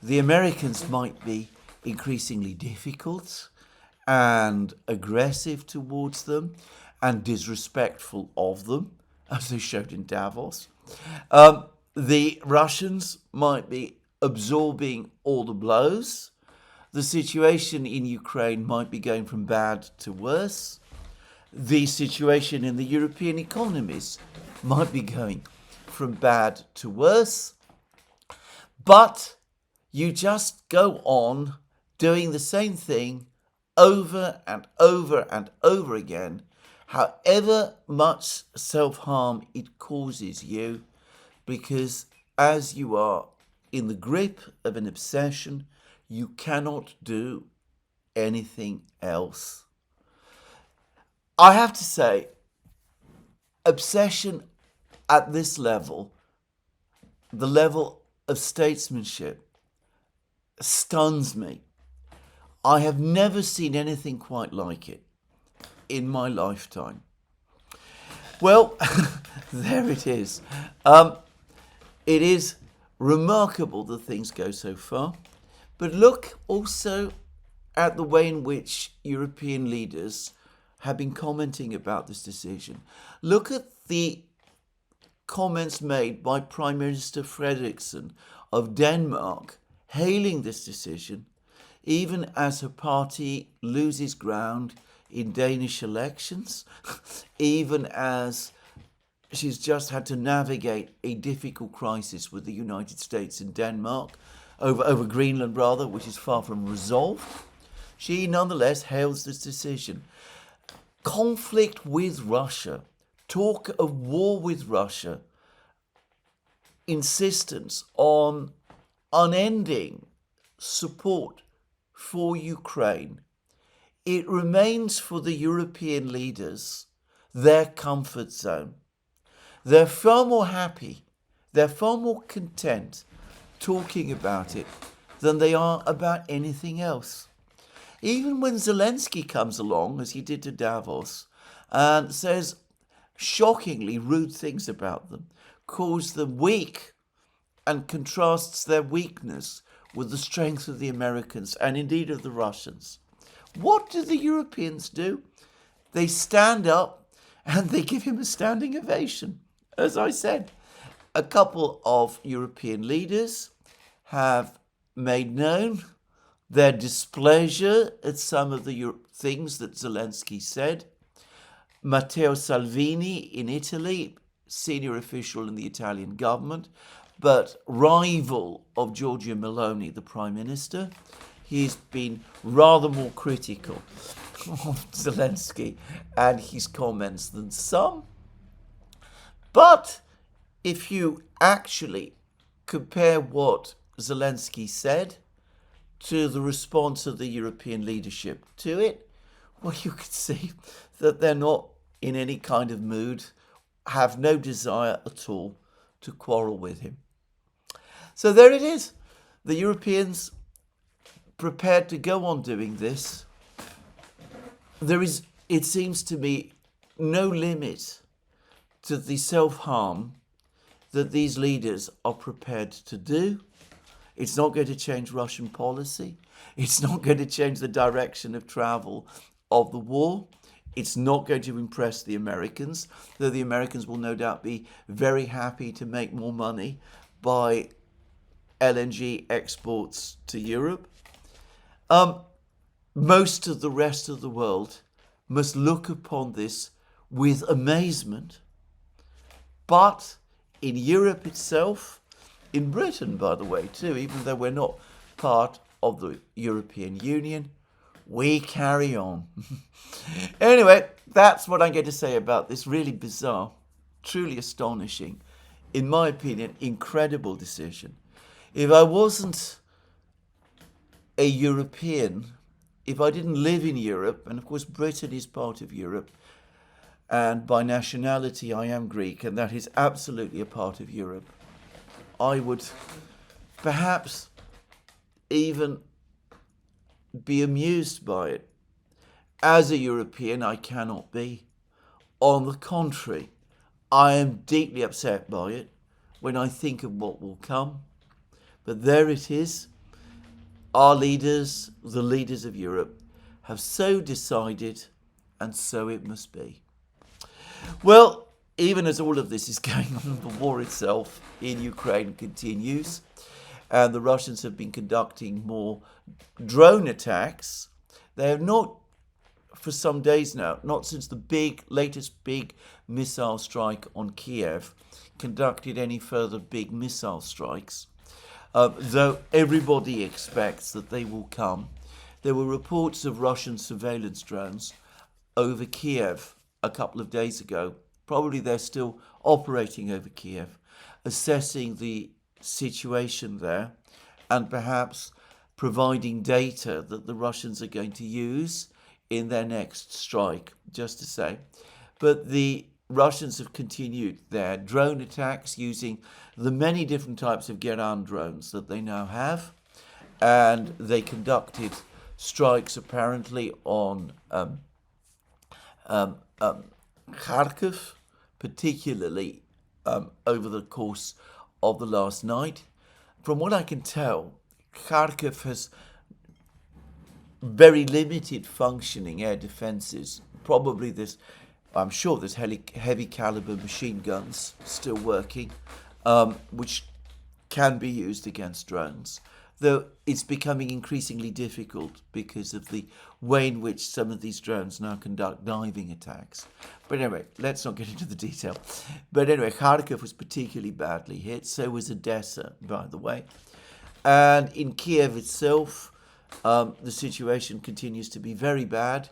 The Americans might be increasingly difficult and aggressive towards them and disrespectful of them, as they showed in Davos. The Russians might be absorbing all the blows. The situation in Ukraine might be going from bad to worse. The situation in the European economies might be going from bad to worse. But you just go on doing the same thing over and over and over again, however much self-harm it causes you, because as you are in the grip of an obsession, you cannot do anything else. I have to say, obsession at this level, the level of statesmanship, stuns me. I have never seen anything quite like it in my lifetime. Well, there it is. It is remarkable that things go so far. But look also at the way in which European leaders have been commenting about this decision. Look at the comments made by Prime Minister Frederiksen of Denmark, hailing this decision, even as her party loses ground in Danish elections, even as she's just had to navigate a difficult crisis with the United States and Denmark, over Greenland rather, which is far from resolved. She nonetheless hails this decision. Conflict with Russia, talk of war with Russia, insistence on unending support for Ukraine. It remains for the European leaders their comfort zone. They're far more happy, they're far more content talking about it than they are about anything else. Even when Zelensky comes along, as he did to Davos, and says shockingly rude things about them, calls them weak, and contrasts their weakness with the strength of the Americans and indeed of the Russians. What do the Europeans do? They stand up and they give him a standing ovation. As I said, a couple of European leaders have made known their displeasure at some of the things that Zelensky said. Matteo Salvini in Italy, senior official in the Italian government, but rival of Giorgia Meloni, the Prime Minister, he's been rather more critical of Zelensky and his comments than some. But if you actually compare what Zelensky said to the response of the European leadership to it, well, you can see that they're not in any kind of mood, have no desire at all to quarrel with him. So there it is. The Europeans prepared to go on doing this. There is, it seems to me, no limit to the self-harm that these leaders are prepared to do. It's not going to change Russian policy. It's not going to change the direction of travel of the war. It's not going to impress the Americans, though the Americans will no doubt be very happy to make more money by LNG exports to Europe. Most of the rest of the world must look upon this with amazement. But in Europe itself, in Britain, by the way, too, even though we're not part of the European Union, we carry on. Anyway, that's what I'm going to say about this really bizarre truly astonishing, in my opinion, incredible decision. If I wasn't a European, if I didn't live in Europe, and of course Britain is part of Europe, and by nationality I am Greek, and that is absolutely a part of Europe, I would perhaps even be amused by it. As a European, I cannot be. On the contrary, I am deeply upset by it when I think of what will come. But there it is. Our leaders, the leaders of Europe, have so decided, and so it must be. Well, even as all of this is going on, the war itself in Ukraine continues, and the Russians have been conducting more drone attacks. They have not, for some days now, not since the latest big missile strike on Kiev, conducted any further big missile strikes. Though everybody expects that they will come. There were reports of Russian surveillance drones over Kiev a couple of days ago. Probably they're still operating over Kiev, assessing the situation there and perhaps providing data that the Russians are going to use in their next strike, just to say. But the Russians have continued their drone attacks using the many different types of get-on drones that they now have, and they conducted strikes apparently on Kharkiv, particularly over the course of the last night. From what I can tell, Kharkiv has very limited functioning air defences. Probably I'm sure there's heavy caliber machine guns still working, which can be used against drones, though it's becoming increasingly difficult because of the way in which some of these drones now conduct diving attacks. But anyway, let's not get into the detail. But anyway, Kharkiv was particularly badly hit, so was Odessa, by the way. And in Kiev itself, the situation continues to be very bad.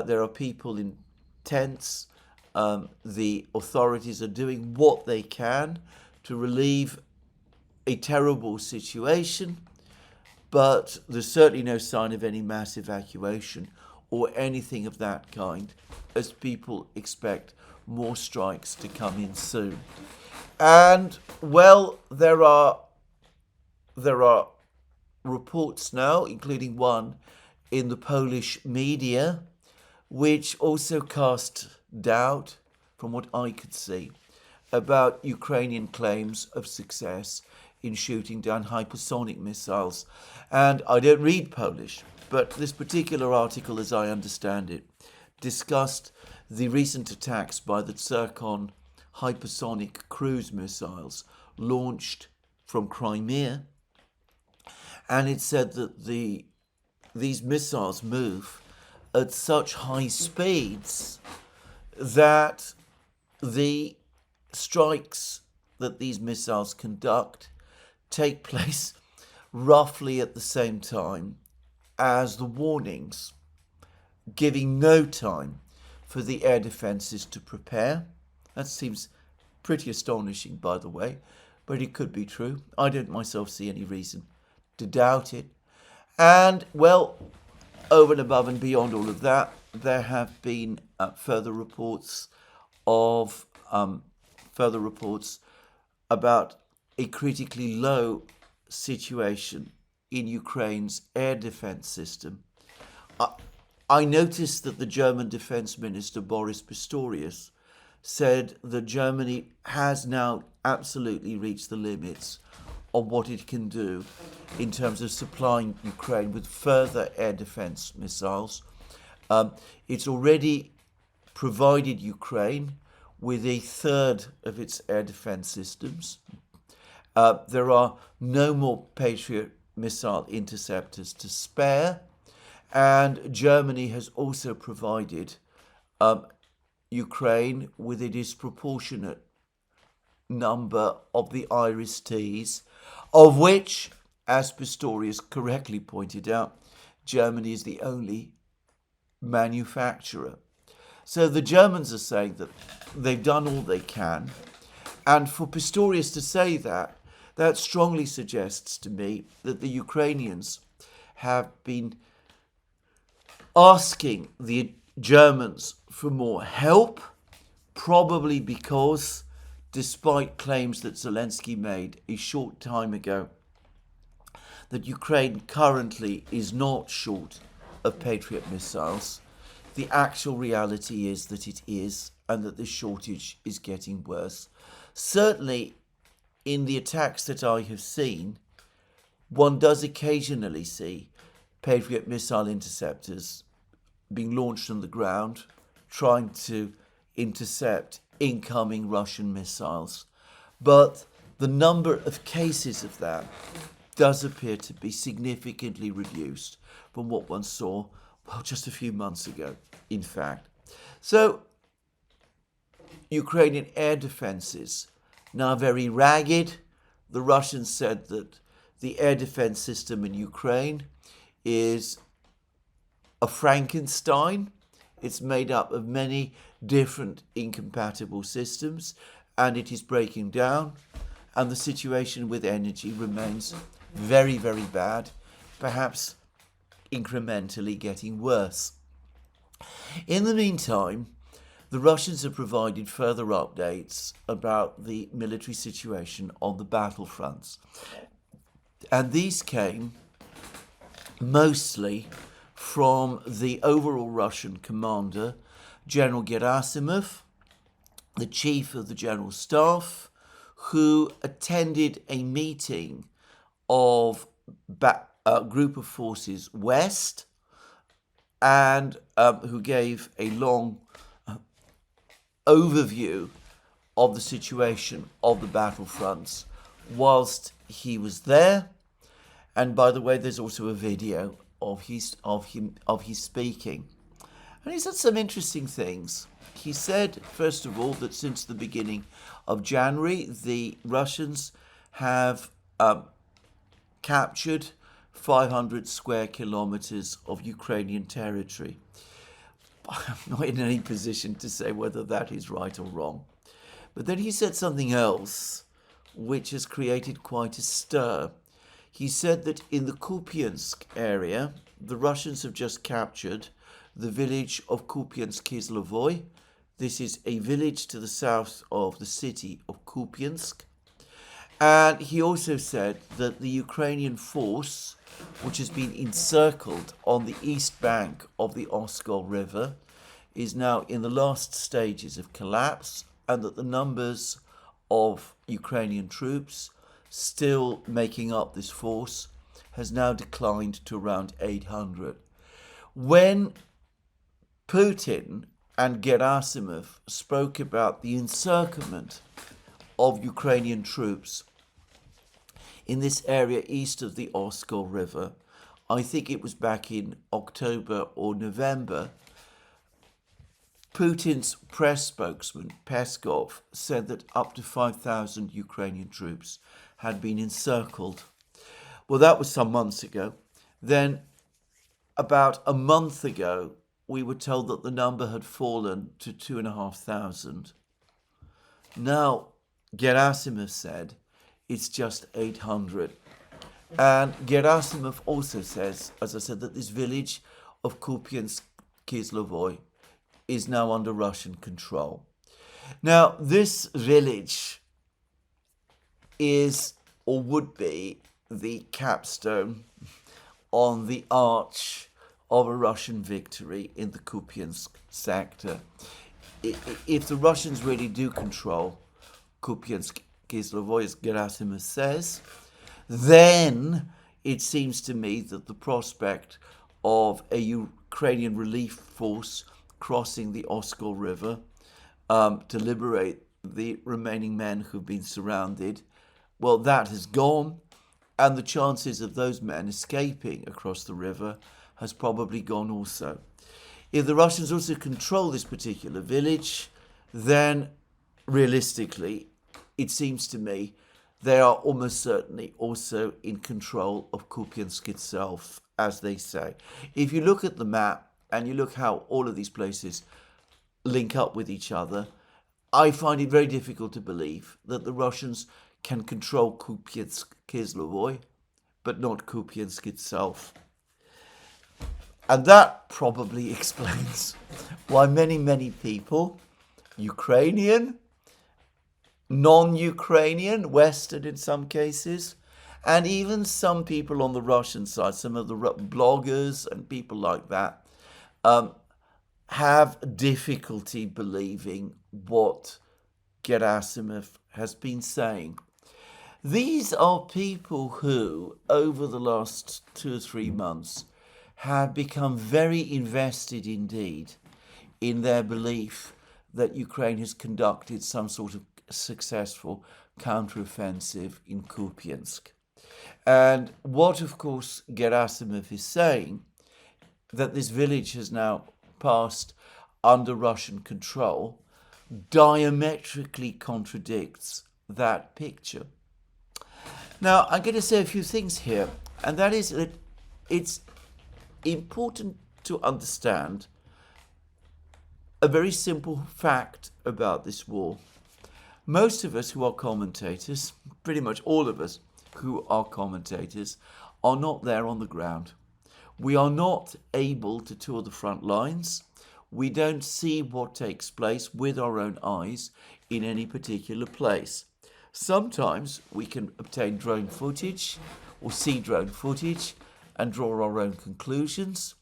There are people in tents. The authorities are doing what they can to relieve a terrible situation, but there's certainly no sign of any mass evacuation or anything of that kind, as people expect more strikes to come in soon. And, well, there are reports now, including one in the Polish media, which also cast doubt, from what I could see, about Ukrainian claims of success in shooting down hypersonic missiles. And I don't read Polish, but this particular article, as I understand it, discussed the recent attacks by the Zircon hypersonic cruise missiles launched from Crimea. And it said that these missiles move at such high speeds that the strikes that these missiles conduct take place roughly at the same time as the warnings, giving no time for the air defences to prepare. That seems pretty astonishing, by the way, but it could be true. I don't myself see any reason to doubt it. And, well, over and above and beyond all of that, there have been further reports about a critically low situation in Ukraine's air defense system. I noticed that the German Defense Minister Boris Pistorius said that Germany has now absolutely reached the limits of what it can do in terms of supplying Ukraine with further air defense missiles. It's already provided Ukraine with a third of its air defense systems. There are no more Patriot missile interceptors to spare, and Germany has also provided Ukraine with a disproportionate number of the Iris-Ts, of which, as Pistorius correctly pointed out, Germany is the only manufacturer. So the Germans are saying that they've done all they can. And for Pistorius to say that, that strongly suggests to me that the Ukrainians have been asking the Germans for more help, probably because, despite claims that Zelensky made a short time ago, that Ukraine currently is not short of Patriot missiles, the actual reality is that it is, and that the shortage is getting worse. Certainly, in the attacks that I have seen, one does occasionally see Patriot missile interceptors being launched on the ground, trying to intercept incoming Russian missiles. But the number of cases of that does appear to be significantly reduced from what one saw, well, just a few months ago, in fact. So, Ukrainian air defenses now very ragged. The Russians said that the air defense system in Ukraine is a Frankenstein. It's made up of many different incompatible systems, and it is breaking down, and the situation with energy remains very, very bad, perhaps incrementally getting worse. In the meantime, the Russians have provided further updates about the military situation on the battlefronts. And these came mostly from the overall Russian commander, General Gerasimov, the chief of the General Staff, who attended a meeting of a group of forces west, and who gave a long overview of the situation of the battlefronts whilst he was there. And by the way, there's also a video of his speaking. And he said some interesting things. He said, first of all, that since the beginning of January, the Russians have captured 500 square kilometers of Ukrainian territory. I'm not in any position to say whether that is right or wrong. But then he said something else which has created quite a stir. He said that in the Kupiansk area, the Russians have just captured the village of Kupiansk-Kislovoy. This is a village to the south of the city of Kupiansk. And he also said that the Ukrainian force, which has been encircled on the east bank of the Oskol River, is now in the last stages of collapse, and that the numbers of Ukrainian troops still making up this force has now declined to around 800. When Putin and Gerasimov spoke about the encirclement of Ukrainian troops in this area east of the Oskol River, I think it was back in October or November, Putin's press spokesman, Peskov, said that up to 5,000 Ukrainian troops had been encircled. Well, that was some months ago. Then, about a month ago, we were told that the number had fallen to 2,500. Now, Gerasimov said it's just 800. And Gerasimov also says, as I said, that this village of Kupiansk-Kislovoy is now under Russian control. Now, this village is, or would be, the capstone on the arch of a Russian victory in the Kupiansk sector. If the Russians really do control Kupiansk-Kislovoy, as Gerasimov says, then it seems to me that the prospect of a Ukrainian relief force crossing the Oskol River to liberate the remaining men who've been surrounded, well, that has gone, and the chances of those men escaping across the river has probably gone also. If the Russians also control this particular village, then realistically, it seems to me they are almost certainly also in control of Kupiansk itself, as they say. If you look at the map and you look how all of these places link up with each other, I find it very difficult to believe that the Russians can control Kupiansk, Kislovoy, but not Kupiansk itself. And that probably explains why many people, Ukrainian, non-Ukrainian, Western in some cases, and even some people on the Russian side, some of the bloggers and people like that, have difficulty believing what Gerasimov has been saying. These are people who, over the last 2 or 3 months, have become very invested indeed in their belief that Ukraine has conducted some sort of successful counteroffensive in Kupiansk. And what, of course, Gerasimov is saying, that this village has now passed under Russian control, diametrically contradicts that picture. Now, I'm going to say a few things here, and that is that it's important to understand a very simple fact about this war. Most of us who are commentators, pretty much all of us who are commentators, are not there on the ground. We are not able to tour the front lines. We don't see what takes place with our own eyes in any particular place. Sometimes we can obtain drone footage or see drone footage and draw our own conclusions.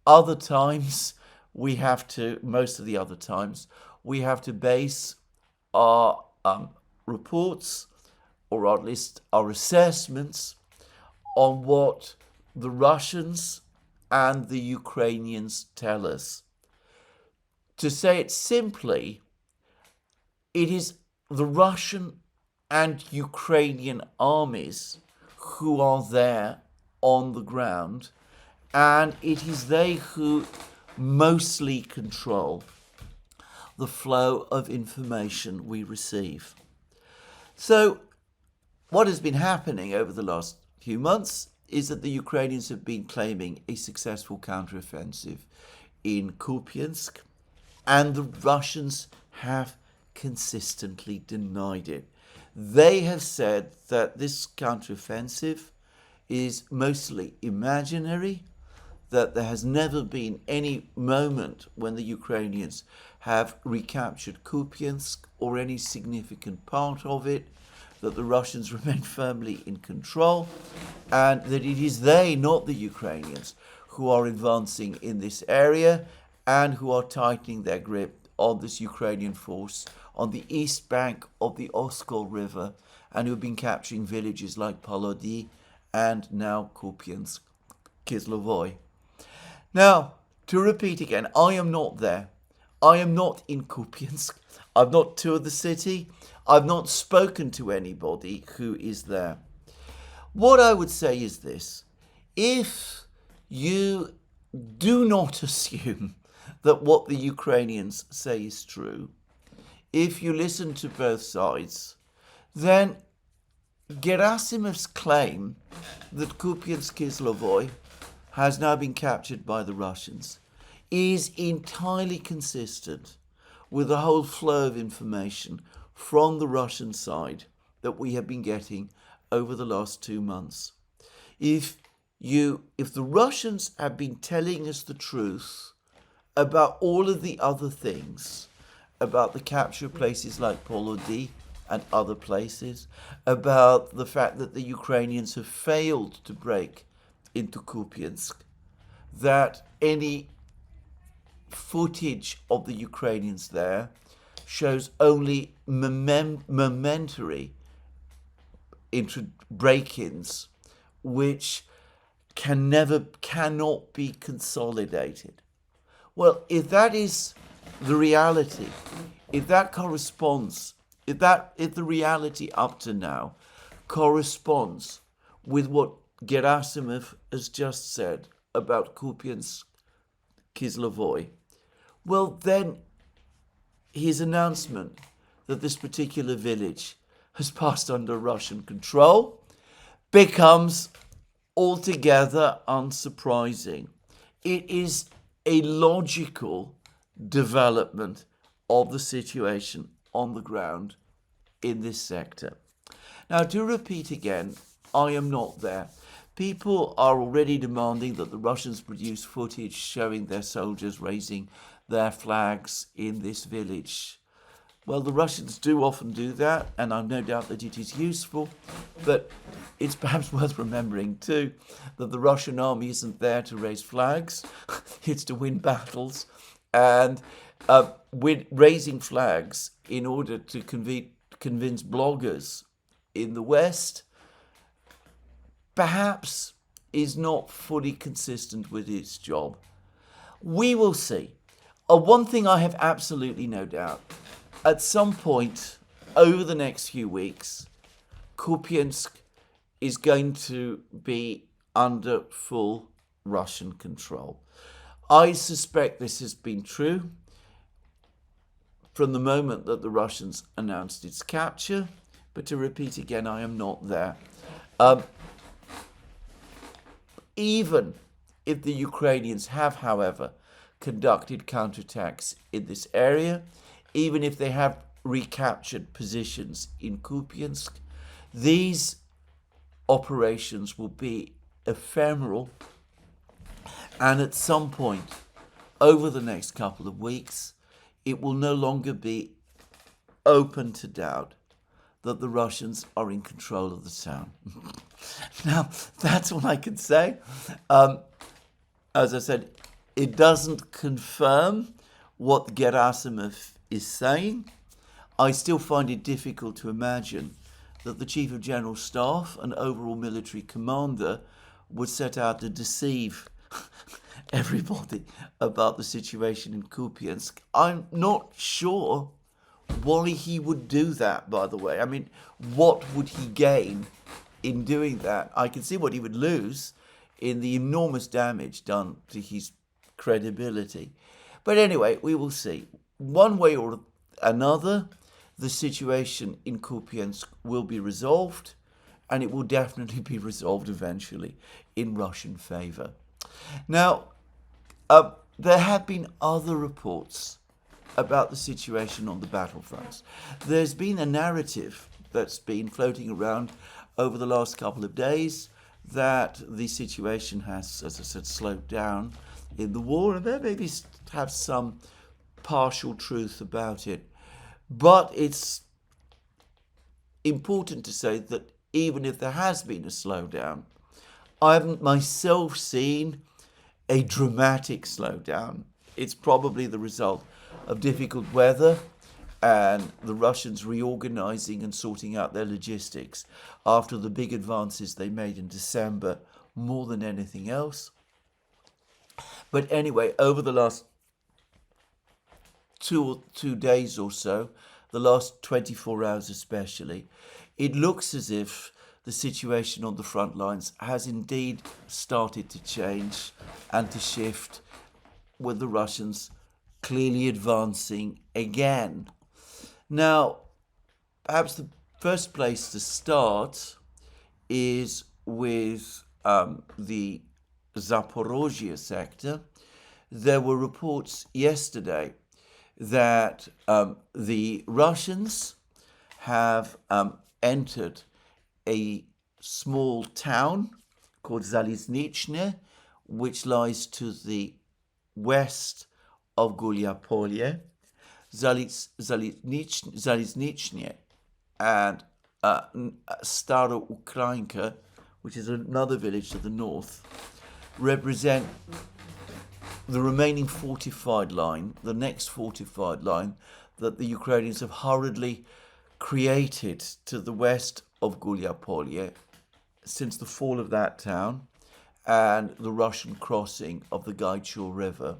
Other times we have to, most of the other times, we have to base our reports, or at least our assessments, on what the Russians and the Ukrainians tell us. To say it simply, it is the Russian and Ukrainian armies who are there on the ground, and it is they who mostly control the flow of information we receive. So what has been happening over the last few months is that the Ukrainians have been claiming a successful counteroffensive in Kupiansk, and the Russians have consistently denied it. They have said that this counteroffensive is mostly imaginary, that there has never been any moment when the Ukrainians have recaptured Kupiansk or any significant part of it, that the Russians remain firmly in control, and that it is they, not the Ukrainians, who are advancing in this area and who are tightening their grip on this Ukrainian force on the east bank of the Oskol River, and who have been capturing villages like Polody and now Kupiansk, Kislovoy. Now, to repeat again, I am not there. I am not in Kupiansk. I've not toured the city. I've not spoken to anybody who is there. What I would say is this: if you do not assume that what the Ukrainians say is true, if you listen to both sides, then Gerasimov's claim that Kupiansk-Kislovoy has now been captured by the Russians is entirely consistent with the whole flow of information from the Russian side that we have been getting over the last 2 months. If the Russians have been telling us the truth about all of the other things, about the capture of places like Polody and other places, about the fact that the Ukrainians have failed to break into Kupiansk, that any footage of the Ukrainians there shows only momentary break-ins, which cannot be consolidated. Well, if that is the reality, if that corresponds, if the reality up to now corresponds with what Gerasimov has just said about Kupiansk, Kislovoy, well then his announcement that this particular village has passed under Russian control becomes altogether unsurprising. It is a logical development of the situation on the ground in this sector. Now, to repeat again, I am not there. People are already demanding that the Russians produce footage showing their soldiers raising their flags in this village. Well, the Russians do often do that, and I've no doubt that it is useful, but it's perhaps worth remembering too that the Russian army isn't there to raise flags, it's to win battles, and raising flags in order to convince bloggers in the West perhaps is not fully consistent with its job. We will see. One thing I have absolutely no doubt, at some point over the next few weeks, Kupiansk is going to be under full Russian control. I suspect this has been true from the moment that the Russians announced its capture, but to repeat again, I am not there. Even if the Ukrainians have, however, conducted counterattacks in this area, even if they have recaptured positions in Kupiansk, these operations will be ephemeral, and at some point over the next couple of weeks, it will no longer be open to doubt that the Russians are in control of the town. Now, that's what I can say. As I said, it doesn't confirm what Gerasimov is saying. I still find it difficult to imagine that the Chief of General Staff and overall military commander would set out to deceive everybody about the situation in Kupiansk. I'm not sure why he would do that, by the way. I mean, what would he gain in doing that? I can see what he would lose in the enormous damage done to his credibility. But anyway, we will see. One way or another, the situation in Kupiansk will be resolved, and it will definitely be resolved eventually in Russian favor. Now, there have been other reports about the situation on the battlefronts. There's been a narrative that's been floating around over the last couple of days that the situation has, as I said, slowed down in the war, and there maybe have some partial truth about it. But it's important to say that even if there has been a slowdown, I haven't myself seen a dramatic slowdown. It's probably the result of difficult weather and the Russians reorganizing and sorting out their logistics after the big advances they made in December more than anything else. But anyway, over the last two days or so, the last 24 hours especially, it looks as if the situation on the front lines has indeed started to change and to shift, with the Russians clearly advancing again. Now, perhaps the first place to start is with the Zaporozhye sector. There were reports yesterday that the Russians have entered a small town called Zaliznichne, which lies to the west of Gulyapolye. Zaliznichne and Stara Ukrainka, which is another village to the north, represent the remaining fortified line, the next fortified line that the Ukrainians have hurriedly created to the west of Gulyapolye since the fall of that town and the Russian crossing of the Gaichur River.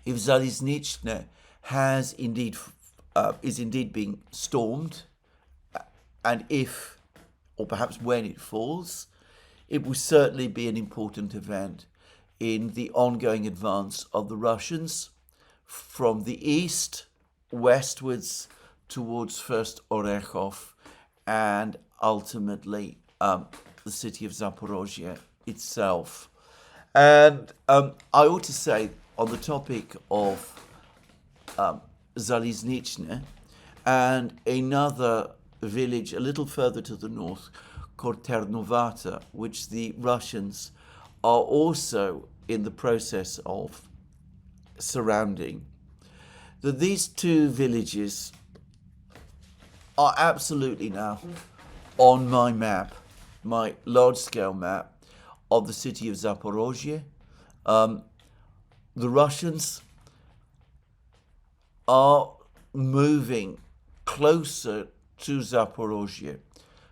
If Zaliznichne is indeed being stormed, and if, or perhaps when it falls, it will certainly be an important event in the ongoing advance of the Russians from the east westwards towards first Orekhov and ultimately the city of Zaporozhye itself. And I ought to say, on the topic of Zaliznichne, and another village a little further to the north called Ternovata, which the Russians are also in the process of surrounding. That these two villages are absolutely now on my map, my large-scale map of the city of Zaporozhye. The Russians are moving closer to Zaporozhye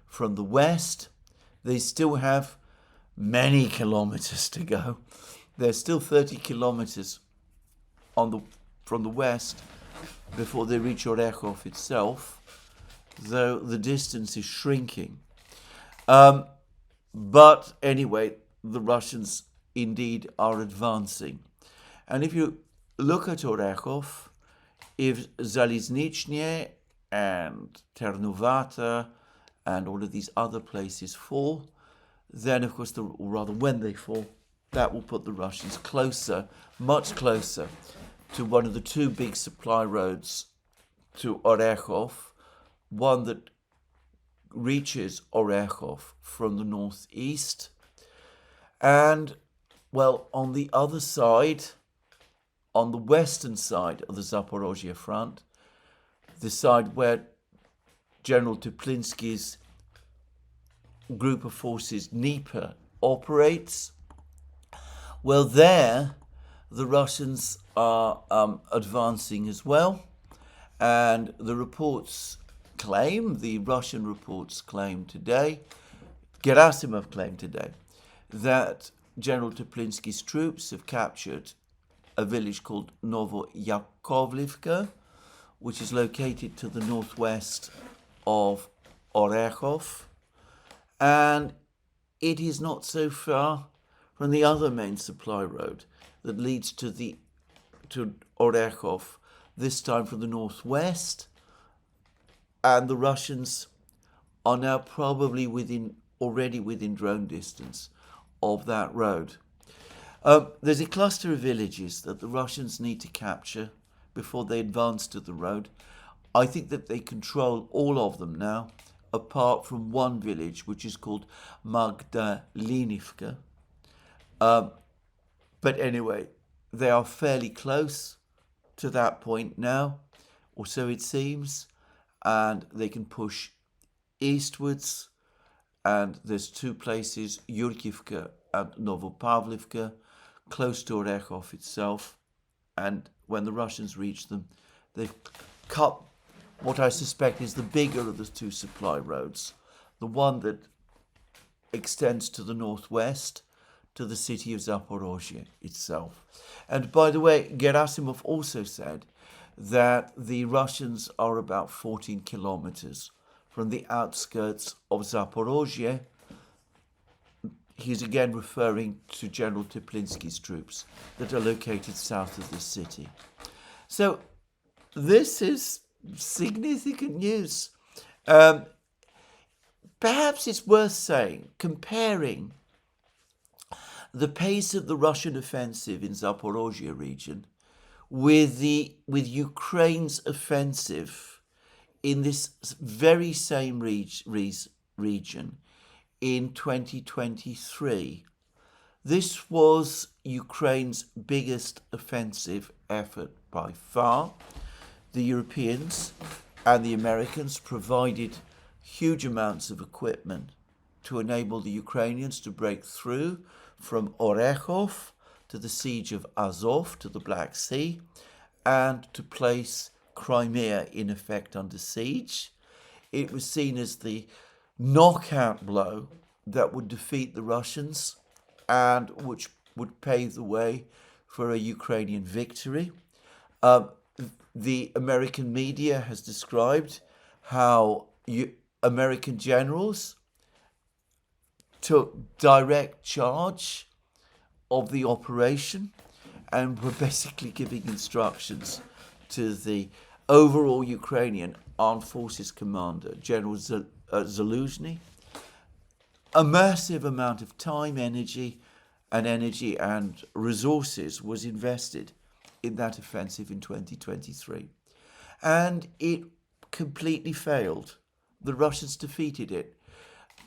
from the west. They still have many kilometers to go. They're still 30 kilometers from the west before they reach Orechov itself, though the distance is shrinking. But anyway, the Russians indeed are advancing. And if you look at Orechov, if Zaliznichne and Ternovata and all of these other places fall, then of course, or rather when they fall, that will put the Russians closer, much closer, to one of the two big supply roads to Orechov, one that reaches Orechov from the northeast, and, well, on the other side, on the western side of the Zaporozhye front, the side where General Teplinsky's group of forces, Dnieper, operates, well, there the Russians are advancing as well, and the Russian reports claim today, Gerasimov claimed today, that General Teplinsky's troops have captured a village called Novoyakovlivka, which is located to the northwest of Orechov, and it is not so far from the other main supply road that leads to Orechov, this time from the northwest, and the Russians are now probably already within drone distance of that road. There's a cluster of villages that the Russians need to capture before they advance to the road. I think that they control all of them now, apart from one village, which is called Magdalinivka. But anyway, they are fairly close to that point now, or so it seems, and they can push eastwards. And there's two places, Yurkivka and Novopavlivka, close to Orechov itself. And when the Russians reach them, they've cut what I suspect is the bigger of the two supply roads, the one that extends to the northwest to the city of Zaporozhye itself. And by the way, Gerasimov also said that the Russians are about 14 kilometers from the outskirts of Zaporozhye. He's again referring to General Teplinsky's troops that are located south of the city. So this is significant news. Perhaps it's worth saying, comparing the pace of the Russian offensive in Zaporozhye region with Ukraine's offensive in this very same region in 2023. This was Ukraine's biggest offensive effort by far. The Europeans and the Americans provided huge amounts of equipment to enable the Ukrainians to break through from Orechov to the siege of Azov, to the Black Sea, and to place Crimea in effect under siege. It was seen as the knockout blow that would defeat the Russians and which would pave the way for a Ukrainian victory. The American media has described how American generals took direct charge of the operation and were basically giving instructions to the overall Ukrainian Armed Forces commander, General Zaluzhny. A massive amount of time, energy and resources was invested in that offensive in 2023. and it completely failed. The Russians defeated it.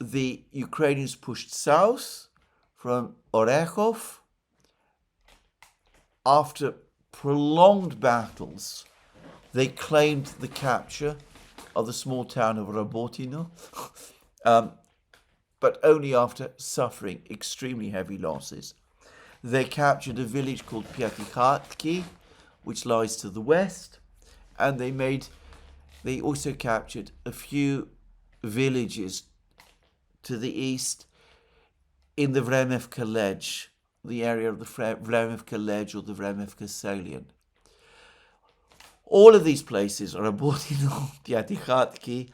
The Ukrainians pushed south from Orekhov. After prolonged battles, they claimed the capture of the small town of Rabotino, but only after suffering extremely heavy losses. They captured a village called Piatikhatki, which lies to the west, and they also captured a few villages to the east in the Vremevka Ledge, the area of the Vremevka Ledge or the Vremevka Salient. All of these places, Rabotino, Piatikhatki,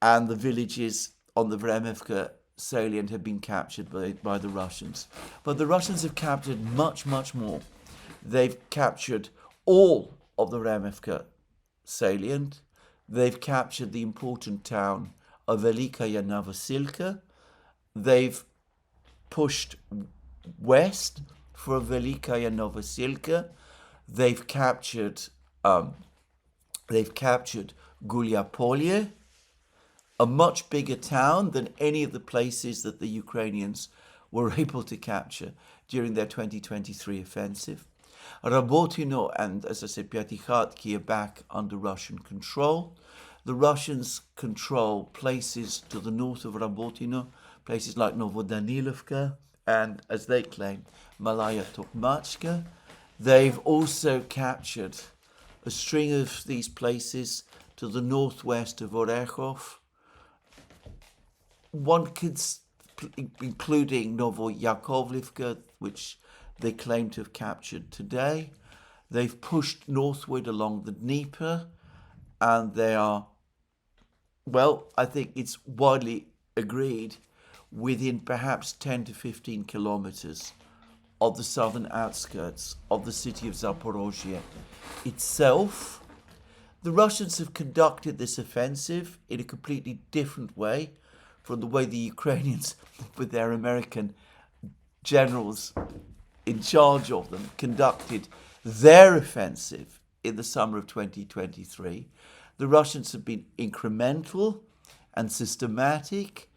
and the villages on the Vremevka Salient have been captured by the Russians. But the Russians have captured much, much more. They've captured all of the Vremevka Salient. They've captured the important town of Velikaya Novosilka. They've pushed west for Velikaya Novosilka. They've captured Gulyapolye, a much bigger town than any of the places that the Ukrainians were able to capture during their 2023 offensive. Rabotino and, as I said, Piatikhatki are back under Russian control. The Russians control places to the north of Rabotino, places like Novodanilovka and, as they claim, Malaya Tokmachka. They've also captured a string of these places to the northwest of Orekhov, including Novoyakovlivka, which they claim to have captured today. They've pushed northward along the Dnieper, and they are, well, I think it's widely agreed, within perhaps 10 to 15 kilometers of the southern outskirts of the city of Zaporozhye itself. The Russians have conducted this offensive in a completely different way from the way the Ukrainians, with their American generals in charge of them, conducted their offensive in the summer of 2023. The Russians have been incremental and systematic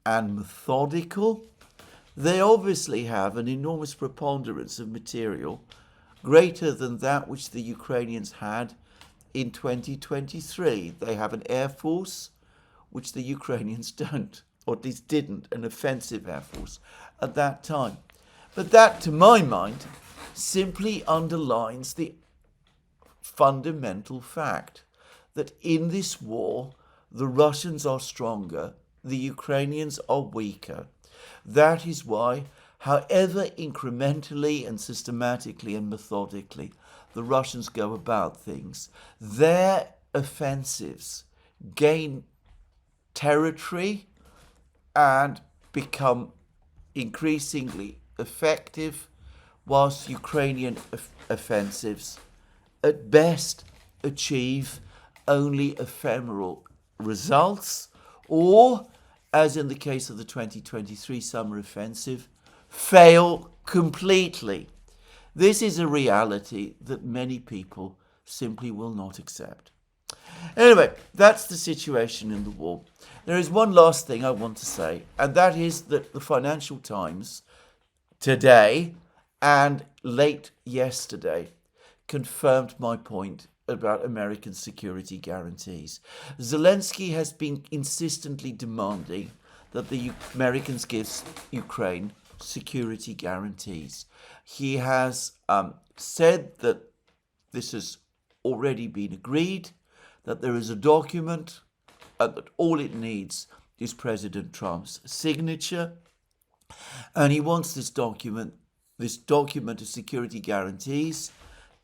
and methodical. They obviously have an enormous preponderance of material, greater than that which the Ukrainians had in 2023. They have an air force, which the Ukrainians don't, or at least didn't, an offensive air force at that time. But that, to my mind, simply underlines the fundamental fact that in this war, the Russians are stronger, the Ukrainians are weaker. That is why, however incrementally and systematically and methodically the Russians go about things, their offensives gain territory and become increasingly effective, whilst Ukrainian offensives at best achieve only ephemeral results, or, as in the case of the 2023 summer offensive, fail completely. This is a reality that many people simply will not accept. Anyway, that's the situation in the war. There is one last thing I want to say, and that is that the Financial Times today and late yesterday confirmed my point about American security guarantees. Zelensky has been insistently demanding that the Americans give Ukraine security guarantees. He has said that this has already been agreed, that there is a document, and that all it needs is President Trump's signature. And he wants this document of security guarantees,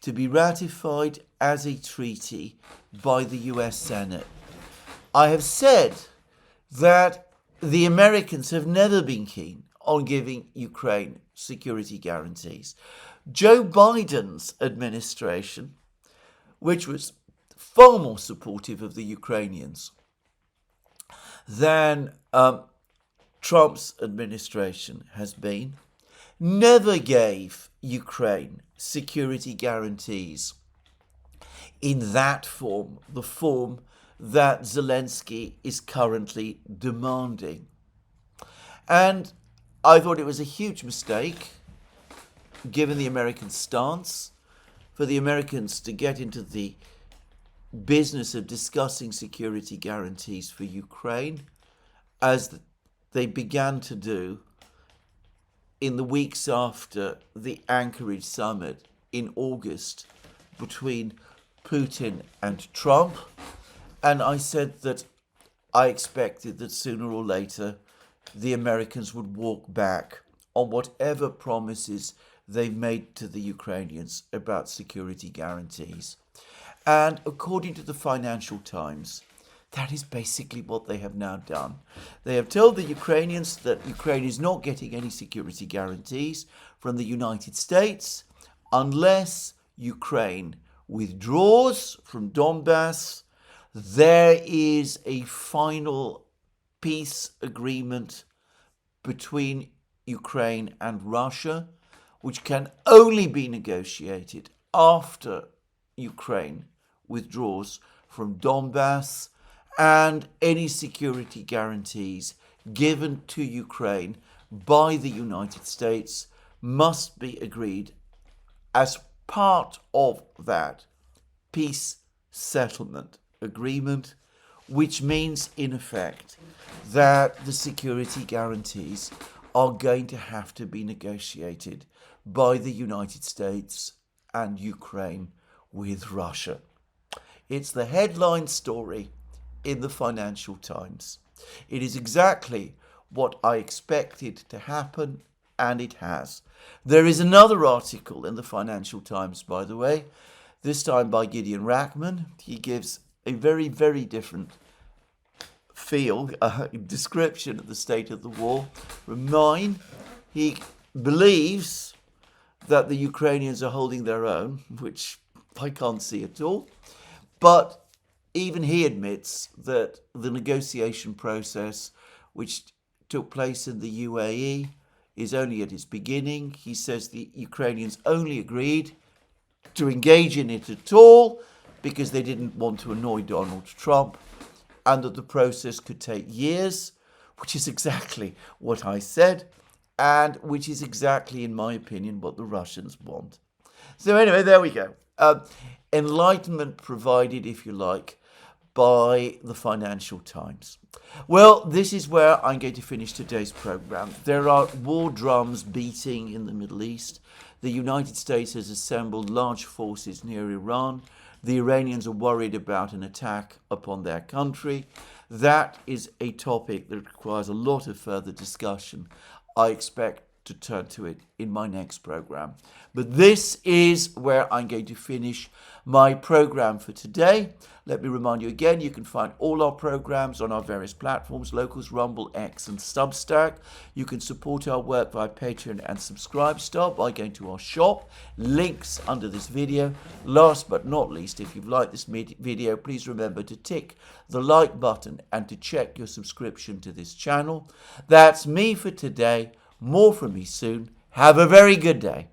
to be ratified as a treaty by the US Senate. I have said that the Americans have never been keen on giving Ukraine security guarantees. Joe Biden's administration, which was far more supportive of the Ukrainians than Trump's administration has been, never gave Ukraine security guarantees in that form, the form that Zelensky is currently demanding. And I thought it was a huge mistake, given the American stance, for the Americans to get into the business of discussing security guarantees for Ukraine, as they began to do in the weeks after the Anchorage summit in August between Putin and Trump. And I said that I expected that sooner or later the Americans would walk back on whatever promises they've made to the Ukrainians about security guarantees. And according to the Financial Times, that is basically what they have now done. They have told the Ukrainians that Ukraine is not getting any security guarantees from the United States unless Ukraine withdraws from Donbass. There is a final peace agreement between Ukraine and Russia, which can only be negotiated after Ukraine withdraws from Donbass, and any security guarantees given to Ukraine by the United States must be agreed as part of that peace settlement agreement, which means in effect that the security guarantees are going to have to be negotiated by the United States and Ukraine with Russia. It's the headline story in the Financial Times. It is exactly what I expected to happen, and it has. There is another article in the Financial Times, by the way, this time by Gideon Rachman. He gives a very, very different description of the state of the war from mine. He believes that the Ukrainians are holding their own, which I can't see at all. But even he admits that the negotiation process, which took place in the UAE, is only at its beginning. He says the Ukrainians only agreed to engage in it at all because they didn't want to annoy Donald Trump, and that the process could take years, which is exactly what I said, and which is exactly, in my opinion, what the Russians want. So anyway, there we go. Enlightenment provided, if you like, by the Financial Times. Well, this is where I'm going to finish today's program. There are war drums beating in the Middle East. The United States has assembled large forces near Iran. The Iranians are worried about an attack upon their country. That is a topic that requires a lot of further discussion. I expect to turn to it in my next program. But this is where I'm going to finish my program for today. Let me remind you again, you can find all our programs on our various platforms, Locals, Rumble, X and Substack. You can support our work via Patreon and Subscribestar by going to our shop. Links under this video. Last but not least, if you've liked this video, please remember to tick the like button and to check your subscription to this channel. That's me for today. More from me soon. Have a very good day.